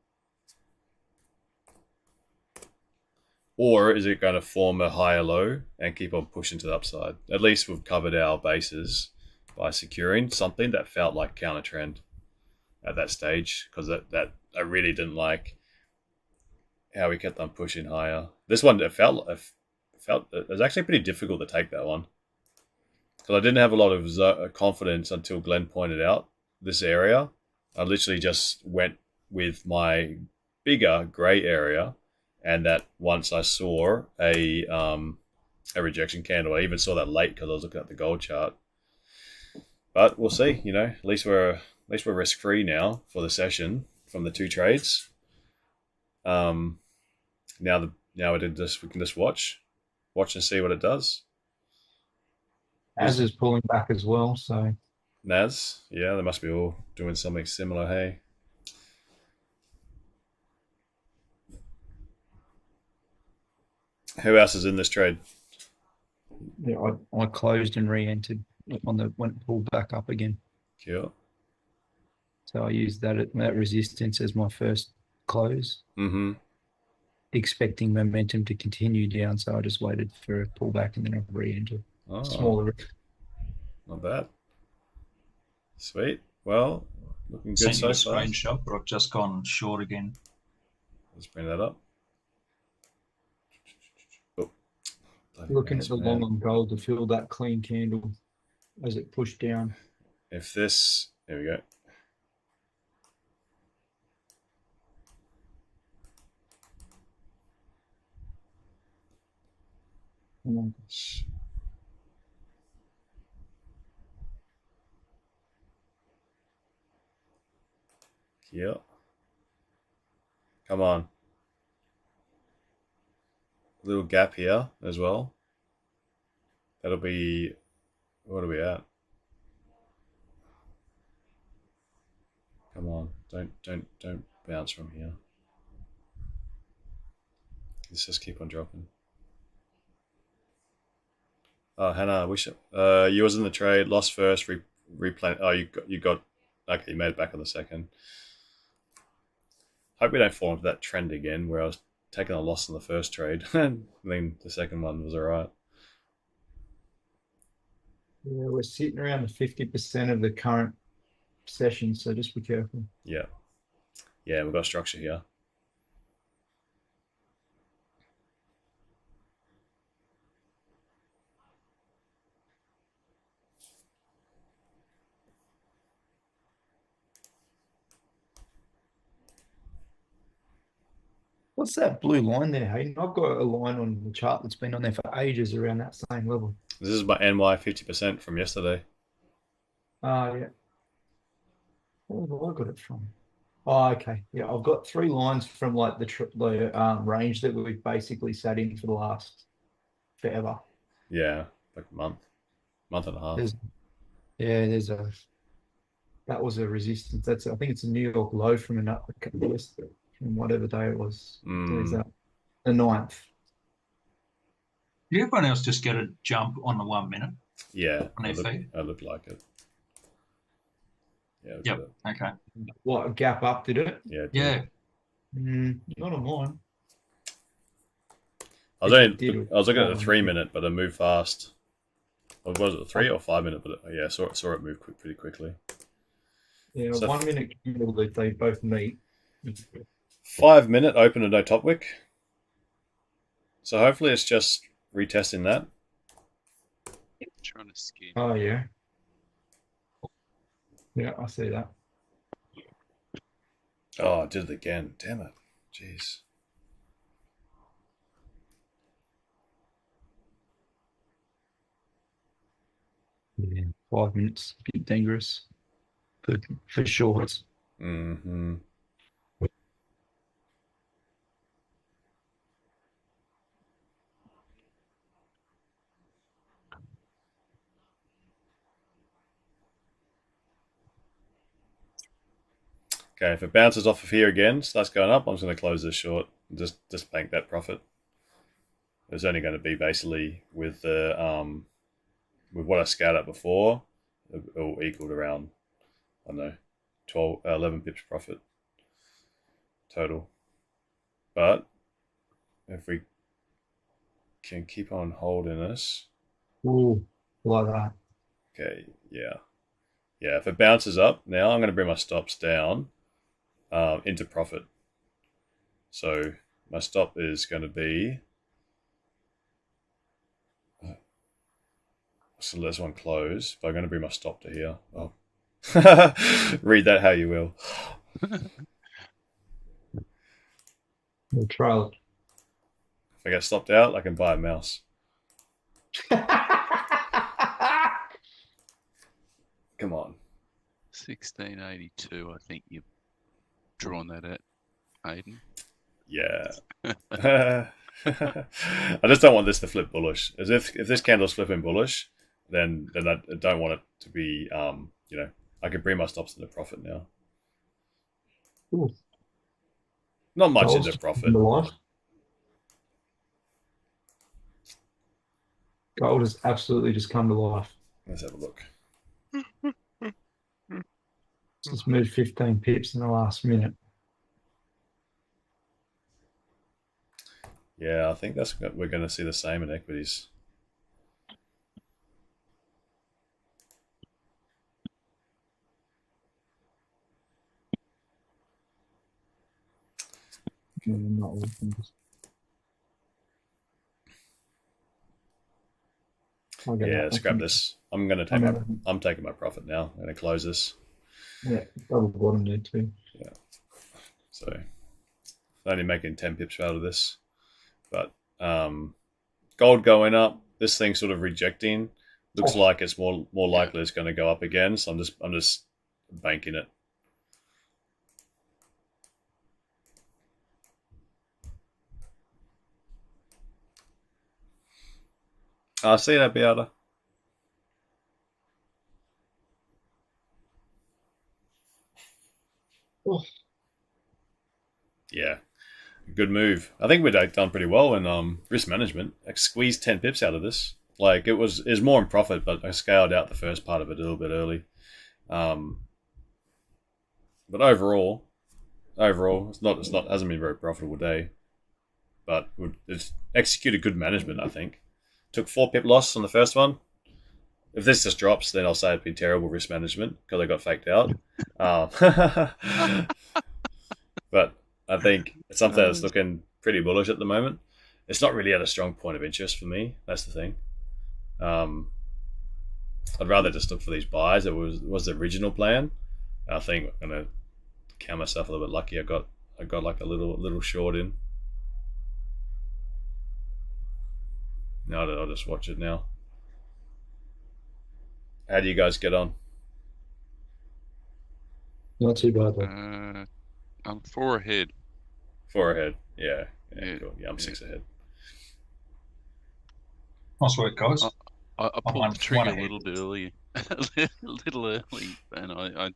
Or is it going to form a higher low and keep on pushing to the upside? At least we've covered our bases by securing something that felt like counter trend at that stage, because that I really didn't like how we kept on pushing higher. This one, it was actually pretty difficult to take that one, because I didn't have a lot of confidence until Glenn pointed out this area. I literally just went with my bigger gray area, and that once I saw a rejection candle, I even saw that late because I was looking at the gold chart. But we'll see. You know, at least we're risk free now for the session from the 2 trades. Now we can just watch and see what it does. As is pulling back as well, so Naz, yeah, they must be all doing something similar. Hey, who else is in this trade? yeah, I closed and re-entered when it pulled back up again. Cool. So I used that resistance as my first close. Mm-hmm. Expecting momentum to continue down, so I just waited for a pullback and then I re-entered. Oh, Smaller. Not bad. Sweet. Well, looking good Sent you so a far. screenshot, but I've just gone short again. Let's bring that up. Oh, Looking at the long on gold to fill that clean candle as it pushed down. If this, there we go. Yeah. Come on. A little gap here as well. That'll be, what are we at? Come on. Don't bounce from here. Let's just keep on dropping. Oh, Hannah, you was in the trade, lost first, replay. Oh, you got okay, you made it back on the second. Hope we don't fall into that trend again where I was taking a loss in the first trade and then the second one was alright. Yeah, we're sitting around the 50% of the current session, so just be careful. Yeah. Yeah, we've got structure here. What's that blue line there, Hayden? I've got a line on the chart that's been on there for ages around that same level. This is my NY 50% from yesterday. Yeah. Where have I got it from? Oh, okay. Yeah, I've got 3 lines from like the range that we've basically sat in for the last forever. Yeah, like a month and a half. That was a resistance. I think it's a New York low from from whatever day it was. There's the 9th. Did everyone else just get a jump on the 1 minute? Yeah, On their feet? I look like it. Yeah. Yep. Okay. What, a gap up, did it? Yeah. Yeah. Not on mine. I was looking at the 3 minute, but it moved fast. Or was it 3 or 5 minute? But yeah, saw it move pretty quickly. Yeah, So 1 minute candle that they both meet. 5 minute open and no top wick. So hopefully it's just retesting that. Trying to skim. Oh yeah. Yeah, I see that. Oh, I did it again. Damn it. Jeez. Yeah, 5 minutes, a bit dangerous for shorts. Mm-hmm. Okay, if it bounces off of here again, starts going up, I'm just going to close this short and just bank that profit. It's only going to be basically with the with what I scaled at before, it will equal around, I don't know, 11 pips profit total. But if we can keep on holding this, Ooh, like that. okay, yeah. If it bounces up now, I'm going to bring my stops down into profit. So my stop is going to be, so let's one close, but I'm going to bring my stop to here. Oh, read that how you will. We'll trail it. If I get stopped out, I can buy a mouse. Come on. 1682, I think you've drawn that at, Hayden. Yeah. I just don't want this to flip bullish. As if this candle's flipping bullish, then I don't want it to be, you know, I can bring my stops into profit now. Ooh. Not much into profit. Gold has absolutely just come to life. Let's have a look. Just moved 15 pips in the last minute. Yeah, I think we're going to see the same in equities. Yeah, scrap this. I'm going to take I'm taking my profit now. I'm going to close this. Yeah, double bottom there too. Yeah. So only making 10 pips out of this. But gold going up, this thing sort of rejecting. Looks like it's more likely it's going to go up again. So I'm just banking it. I see that, Beata. Oh. Yeah, good move. I think we'd done pretty well in risk management. I squeezed 10 pips out of this. Like it was more in profit, but I scaled out the first part of it a little bit early. But overall, it's not hasn't been a very profitable day. But it's executed good management, I think. Took 4 pip loss on the first one. If this just drops, then I'll say it's been terrible risk management because I got faked out. But I think it's something that's looking pretty bullish at the moment. It's not really at a strong point of interest for me. That's the thing. I'd rather just look for these buys. It was the original plan. I think I'm gonna count myself a little bit lucky. I got like a little short in. No, I'll just watch it now. How do you guys get on? Not too bad though. I'm 4 ahead. 4 ahead. Yeah. Cool. Yeah, I'm 6 ahead. Nice work, guys. I pulled the trigger a little bit early, a little early, and I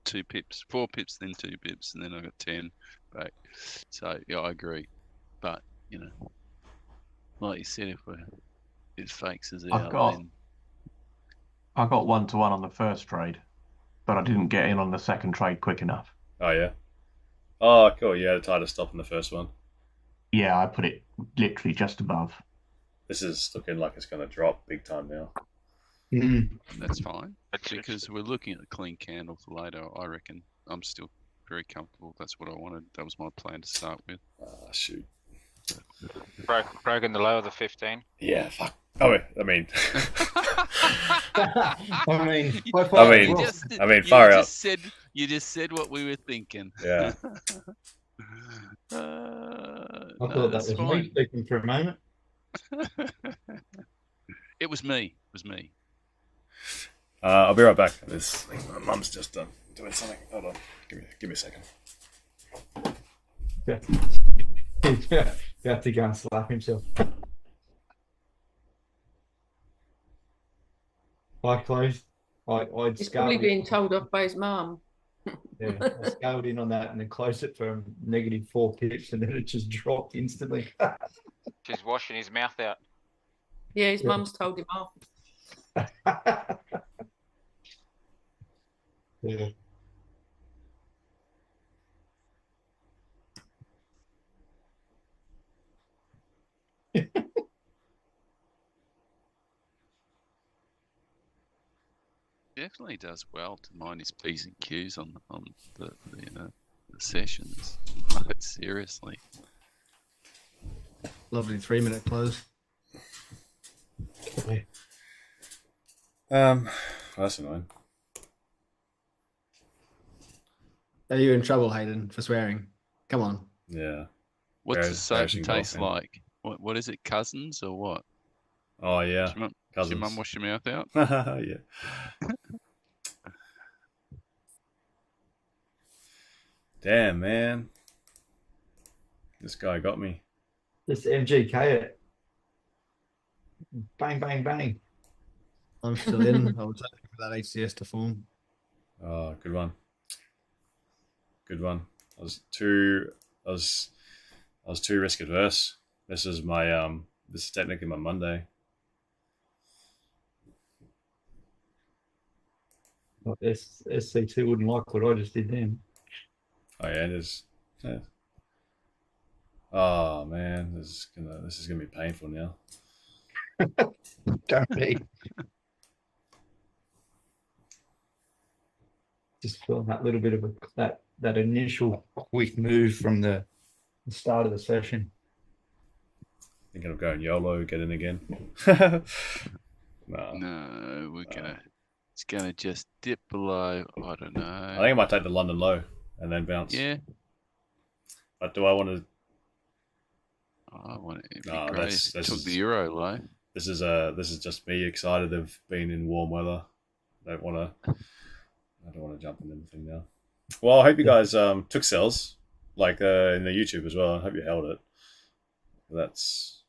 2 pips, 4 pips, then 2 pips, and then I got 10 back. So yeah, I agree. But you know, like you said, if it fakes us out, then I got 1-to-1 on the first trade. but I didn't get in on the second trade quick enough. Oh, yeah. Oh, cool. You had a tighter stop in the first one. Yeah, I put it literally just above. This is looking like it's going to drop big time now. That's fine. Because we're looking at the clean candle for later. I reckon I'm still very comfortable. That's what I wanted. That was my plan to start with. Ah, shoot. Broken the low of the 15. Yeah, fuck. Oh, wait, I mean, far out. You just said what we were thinking. Yeah. I thought that was me speaking for a moment. It was me. It was me. I'll be right back. My mum's just doing something. Hold on. Give me a second. Yeah. You have to go and slap himself. I closed. I'd He's probably scaled being told off by his mum. Yeah, I scaled in on that and then closed it for -4 pips, and then it just dropped instantly. She's washing his mouth out. Yeah, his mum's told him off. Yeah. Definitely does well to mind his P's and Q's on the sessions. Like, seriously. Lovely 3-minute close. That's annoying. Are you in trouble, Hayden, for swearing? Come on. Yeah. What's the soap taste like? What is it, cousins or what? Oh, yeah. Does your mum wash your mouth out? Yeah. Damn, man. This guy got me. Just MGK it. Bang, bang, bang. I'm still in. I was hoping for that HCS to form. Oh, good one. Good one. I was too risk adverse. This is technically my Monday. SC2 wouldn't like what I just did then. Oh yeah, it is. Yeah. Oh man, this is gonna be painful now. Don't be. Just feeling that little bit of that initial quick move from the start of the session. Thinking of going YOLO, get in again. No, it's gonna just dip below. I don't know. I think I might take the London low and then bounce. Yeah. But do I want to? I want it. Took the euro low. This is just me excited of being in warm weather. I don't want to jump in anything now. Well, I hope you guys took sells like in the YouTube as well. I hope you held it. Does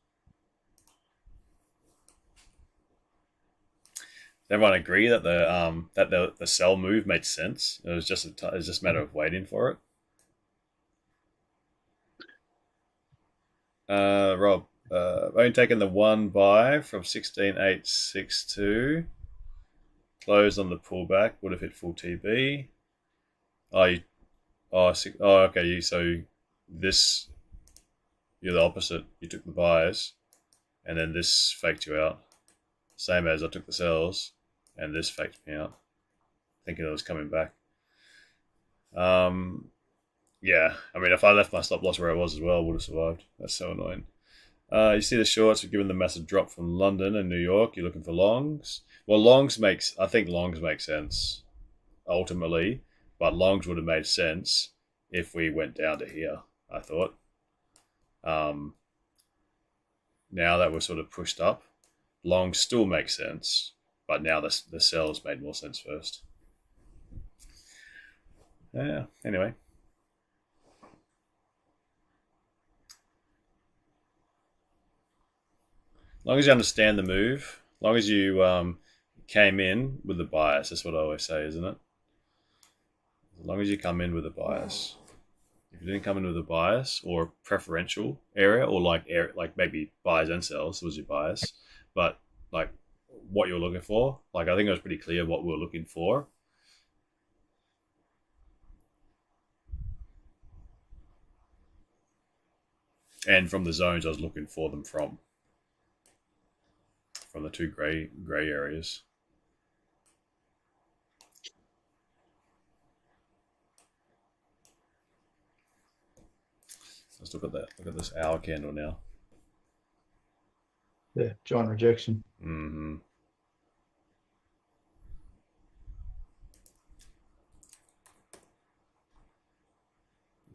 everyone agree that the sell move made sense? It was just a matter of waiting for it. Rob, only taken the one buy from 16.862. Closed on the pullback. Would have hit full TB. Okay. You're the opposite. You took the buys, and then this faked you out. Same as I took the sells, and this faked me out, thinking it was coming back. Yeah, I mean, if I left my stop loss where I was as well, I would have survived. That's so annoying. You see the shorts, we've given the massive drop from London and New York. You're looking for longs. Well, I think longs make sense, ultimately. But longs would have made sense if we went down to here, I thought. Now that we're sort of pushed up, longs still make sense. But now the sells made more sense first. Yeah, anyway. As long as you understand the move, as long as you came in with the bias, that's what I always say, isn't it? As long as you come in with a bias. If you didn't come in with a bias or a preferential area, or like maybe buys and sells was your bias, but like what you're looking for, like I think it was pretty clear what we were looking for. And from the zones I was looking for them from the two grey areas. Let's look at that. Look at this hour candle now. Yeah, giant rejection. Mm-hmm.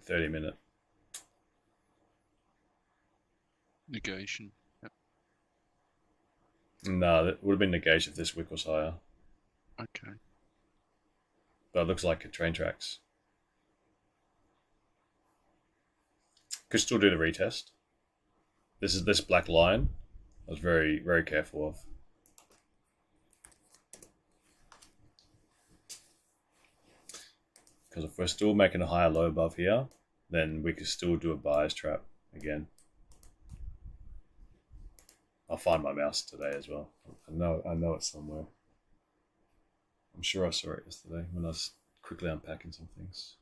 $30-minute. Negation. Yep. No, that would have been negation if this wick was higher. Okay. But it looks like it train tracks. Could still do the retest. This is this black line. I was very, very careful of. Because if we're still making a higher low above here, then we could still do a buyer's trap again. I'll find my mouse today as well. I know it's somewhere. I'm sure I saw it yesterday when I was quickly unpacking some things.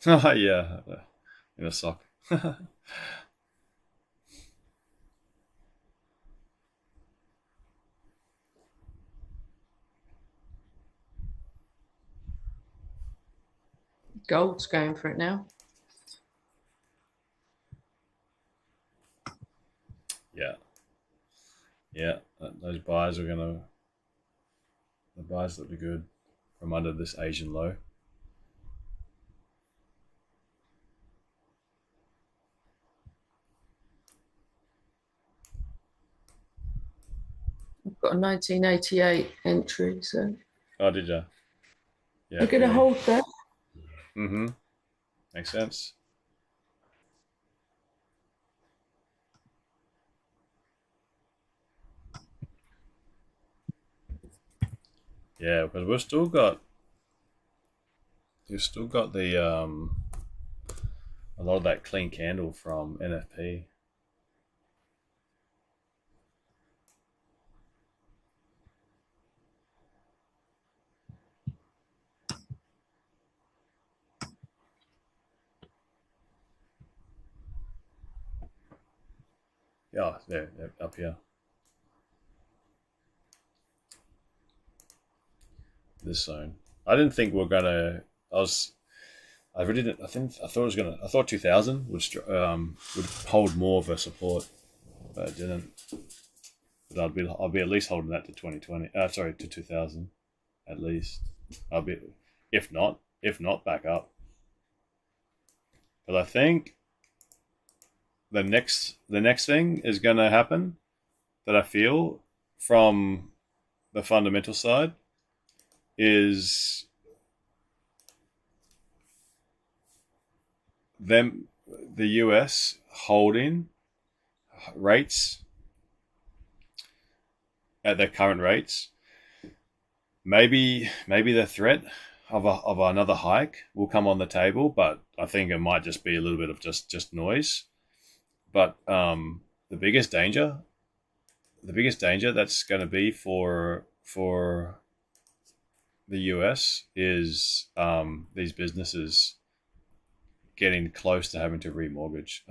Yeah, in a sock. Gold's going for it now. Yeah, those buys are gonna. The buys look good from under this Asian low. I've got a 1988 entry, so. Oh, did you? Yeah. I'm going to hold that. Mm-hmm. Makes sense. Yeah, because you've still got the a lot of that clean candle from NFP. Yeah, there, up here. This zone. I didn't think we're gonna. I really didn't. I thought it was gonna. I thought 2000 would hold more of a support, but it didn't. But I'll be at least holding that to 2020. Sorry, to 2000, at least. I'll be, if not back up. But I think the next thing is gonna happen that I feel from the fundamental side is the US holding rates at their current rates. Maybe the threat of another hike will come on the table, but I think it might just be a little bit of just noise. But the biggest danger that's going to be for the US is these businesses getting close to having to refinance.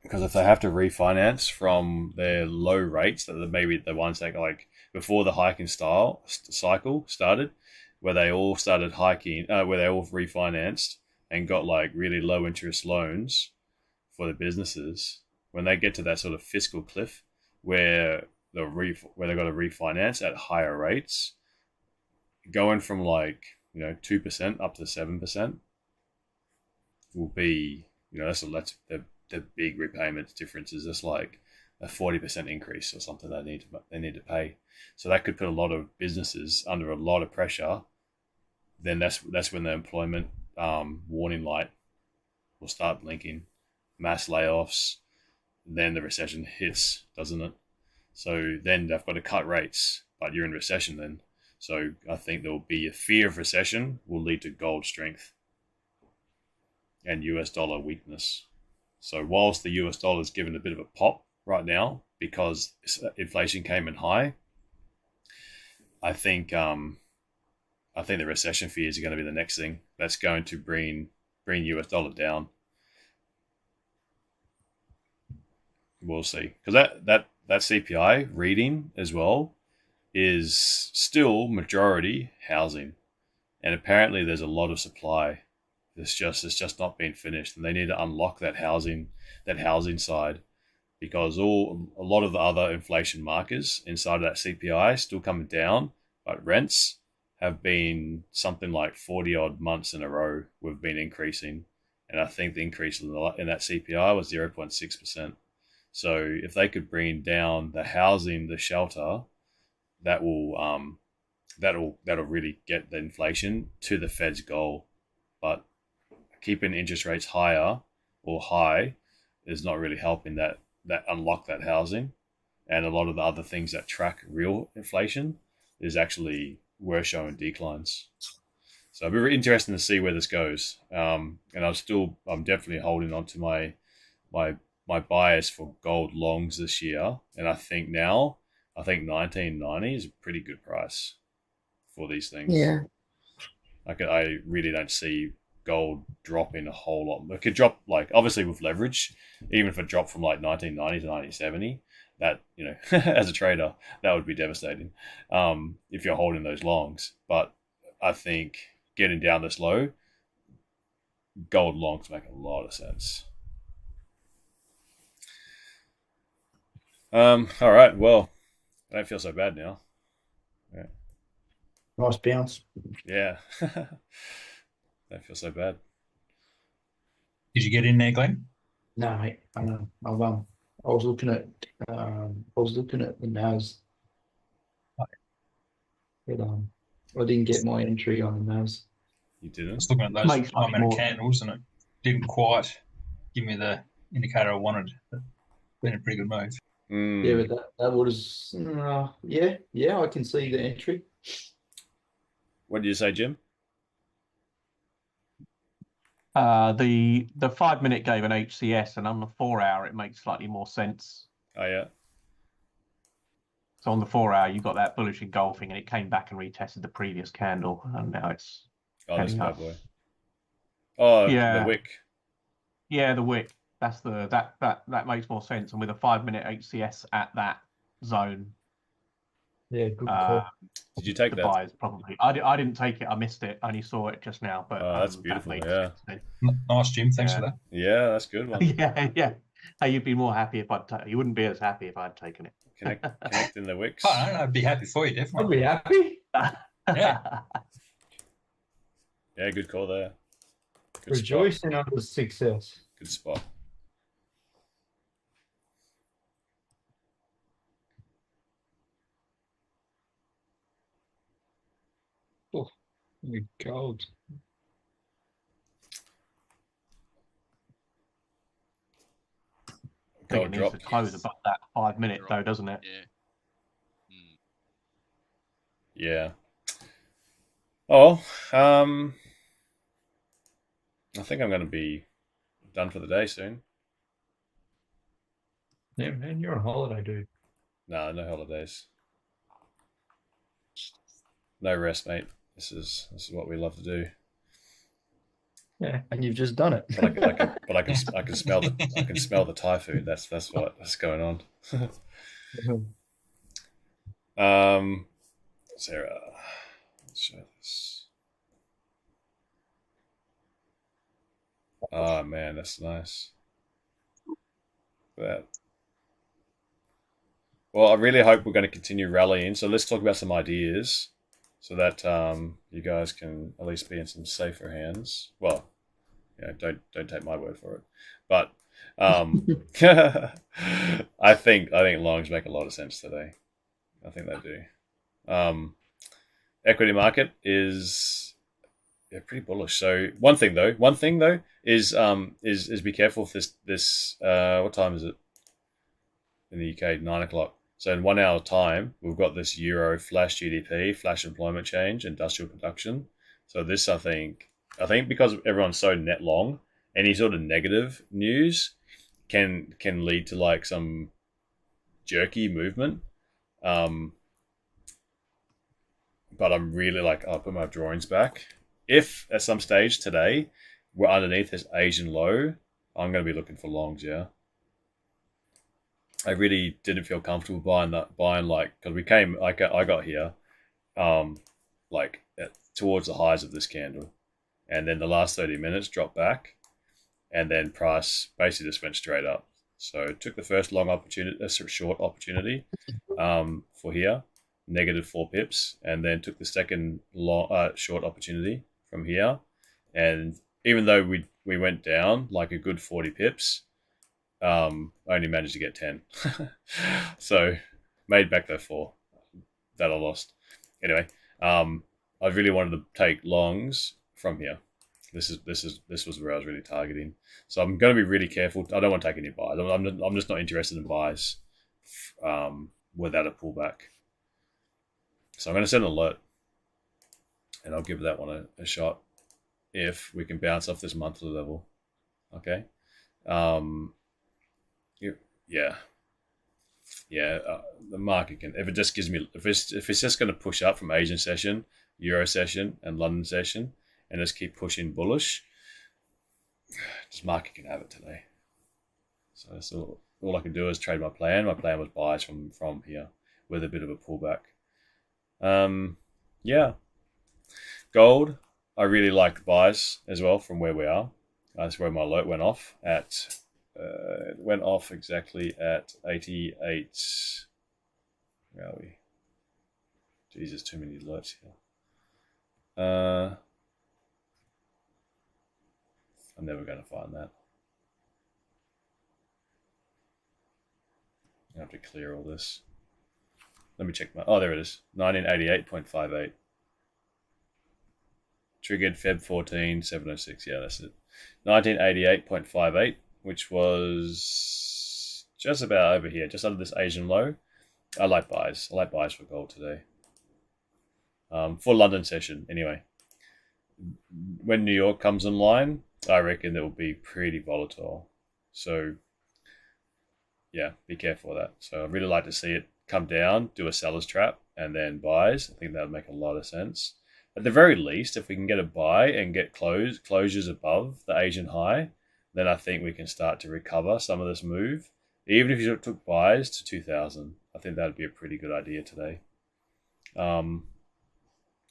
Because if they have to refinance from their low rates, that maybe the ones that like before the hiking cycle started, where they all started hiking, where they all refinanced and got like really low interest loans for the businesses, when they get to that sort of fiscal cliff where they've got to refinance at higher rates, going from like 2% up to 7% will be that's the big repayment differences. That's like a 40% increase or something they need to pay. So that could put a lot of businesses under a lot of pressure. Then that's when the employment warning light will start blinking. Mass layoffs. Then the recession hits, doesn't it? So then they've got to cut rates, but you're in recession then. So I think there will be a fear of recession will lead to gold strength. and US dollar weakness. So whilst the US dollar is given a bit of a pop right now because inflation came in high, I think the recession fears are going to be the next thing that's going to bring US dollar down. We'll see, because that CPI reading as well is still majority housing, and apparently there's a lot of supply. It's just not been finished, and they need to unlock that housing side, because a lot of the other inflation markers inside of that CPI still coming down, but rents have been something like 40 odd months in a row we've been increasing, and I think the increase in that CPI was 0.6%. So if they could bring down the housing, the shelter, that'll really get the inflation to the Fed's goal. But keeping interest rates higher or high is not really helping that unlock that housing, and a lot of the other things that track real inflation we're showing declines. So it'll be very interesting to see where this goes. And I'm definitely holding on to my bias for gold longs this year, and I think 1990 is a pretty good price for these things. Yeah. I really don't see gold dropping a whole lot. It could drop, like, obviously with leverage, even if it dropped from like 1990 to 1970, that, you know, as a trader, that would be devastating if you're holding those longs. But I think getting down this low, gold longs make a lot of sense. All right, well, I don't feel so bad now. Yeah. Nice bounce. Yeah. Don't feel so bad. Did you get in there, Glenn? No, mate. I was looking at the NAS. But I didn't get my entry on the NAS. You didn't? I was looking at those 5-minute candles, and it didn't quite give me the indicator I wanted. But been a pretty good move. Yeah, but that was yeah, I can see the entry. What did you say, Jim? The 5-minute gave an HCS, and on the 4-hour it makes slightly more sense. Oh yeah. So on the 4-hour you got that bullish engulfing, and it came back and retested the previous candle, and now it's this bad boy. Oh yeah, the wick. Yeah, the wick. That's that makes more sense. And with a 5-minute HCS at that zone. Yeah, good call. Did you take that? Buyers probably. I didn't take it. I missed it. I only saw it just now. But that's beautiful. Yeah. Nice, Jim. Thanks for that. Yeah, that's a good one. yeah. Hey, you'd be more happy if you wouldn't be as happy if I'd taken it. Connect in the wicks. Oh, I'd be happy for you, definitely. I'd be happy. Yeah. Yeah, good call there. Good Rejoicing over success. Good spot. Oh, gold. Gold drop. Needs to close above that 5-minute though, doesn't it? Yeah. Oh, I think I'm going to be done for the day soon. Yeah, man, you're on holiday, dude. No holidays. No rest, mate. This is what we love to do. Yeah, and you've just done it. But I can smell the Thai food. That's what's going on. Sarah, let's show this. Oh man, that's nice. That. Well, I really hope we're going to continue rallying. So let's talk about some ideas, so that you guys can at least be in some safer hands. Well, don't take my word for it, but I think longs make a lot of sense today. I think they do. Equity market is pretty bullish. So one thing though is be careful if this what time is it in the UK? 9 o'clock. So in 1 hour time, we've got this Euro flash GDP, flash employment change, industrial production. So this, I think because everyone's so net long, any sort of negative news can lead to like some jerky movement. But I'm really like, I'll put my drawings back. If at some stage today we're underneath this Asian low, I'm going to be looking for longs. Yeah, I really didn't feel comfortable buying like, because I got here, like towards the highs of this candle, and then the last 30 minutes dropped back, and then price basically just went straight up. So took the first long opportunity, short opportunity, for here, negative 4 pips, and then took the second short opportunity from here, and even though we went down like a good 40 pips, I only managed to get 10. So made back that 4 that I lost. Anyway, I really wanted to take longs from here. This was where I was really targeting. So I'm going to be really careful. I don't want to take any buys. I'm just not interested in buys without a pullback. So I'm going to set an alert, and I'll give that one a shot if we can bounce off this monthly level. Okay. The market can, if it just gives me, if it's just going to push up from Asian session, Euro session, and London session, and just keep pushing bullish, this market can have it today. So that's all I can do is trade my plan. My plan was buys from here with a bit of a pullback. Gold, I really like buys as well from where we are. That's where my alert went off at. It went off exactly at 88. Where are we? Jesus, too many alerts here. I'm never going to find that. I have to clear all this. Let me check my. Oh, there it is. 1988.58. Triggered Feb 14, 706. Yeah, that's it. 1988.58, which was just about over here, just under this Asian low. I like buys. I like buys for gold today. For London session, anyway. When New York comes online, I reckon it will be pretty volatile. So, yeah, be careful of that. So I'd really like to see it come down, do a seller's trap, and then buys. I think that would make a lot of sense. At the very least, if we can get a buy and get closures above the Asian high, then I think we can start to recover some of this move. Even if you took buys to 2,000, I think that would be a pretty good idea today.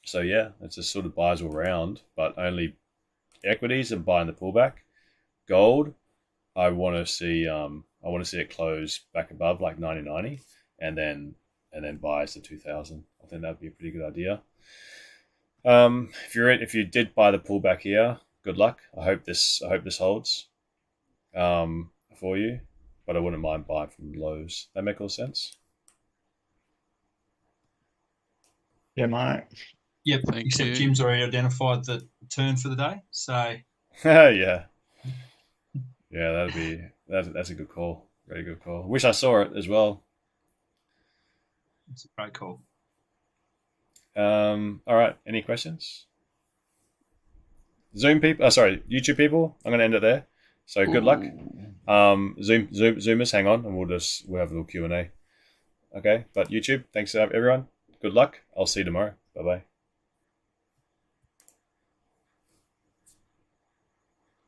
So yeah, it's just sort of buys all round, but only equities and buying the pullback. Gold, I want to see it close back above like 90.90, and then buys to 2,000. I think that would be a pretty good idea. If you did buy the pullback here, good luck. I hope this holds for you, but I wouldn't mind buying from lows. That make all sense? Yeah, mate. Yep. Except Jim's already identified the turn for the day. So yeah, that's a good call. Very good call. Wish I saw it as well. It's a great call. All right. Any questions? YouTube people. I'm going to end it there. So good luck. Zoomers, hang on, and we'll have a little Q&A. Okay, but YouTube, thanks everyone. Good luck. I'll see you tomorrow. Bye bye.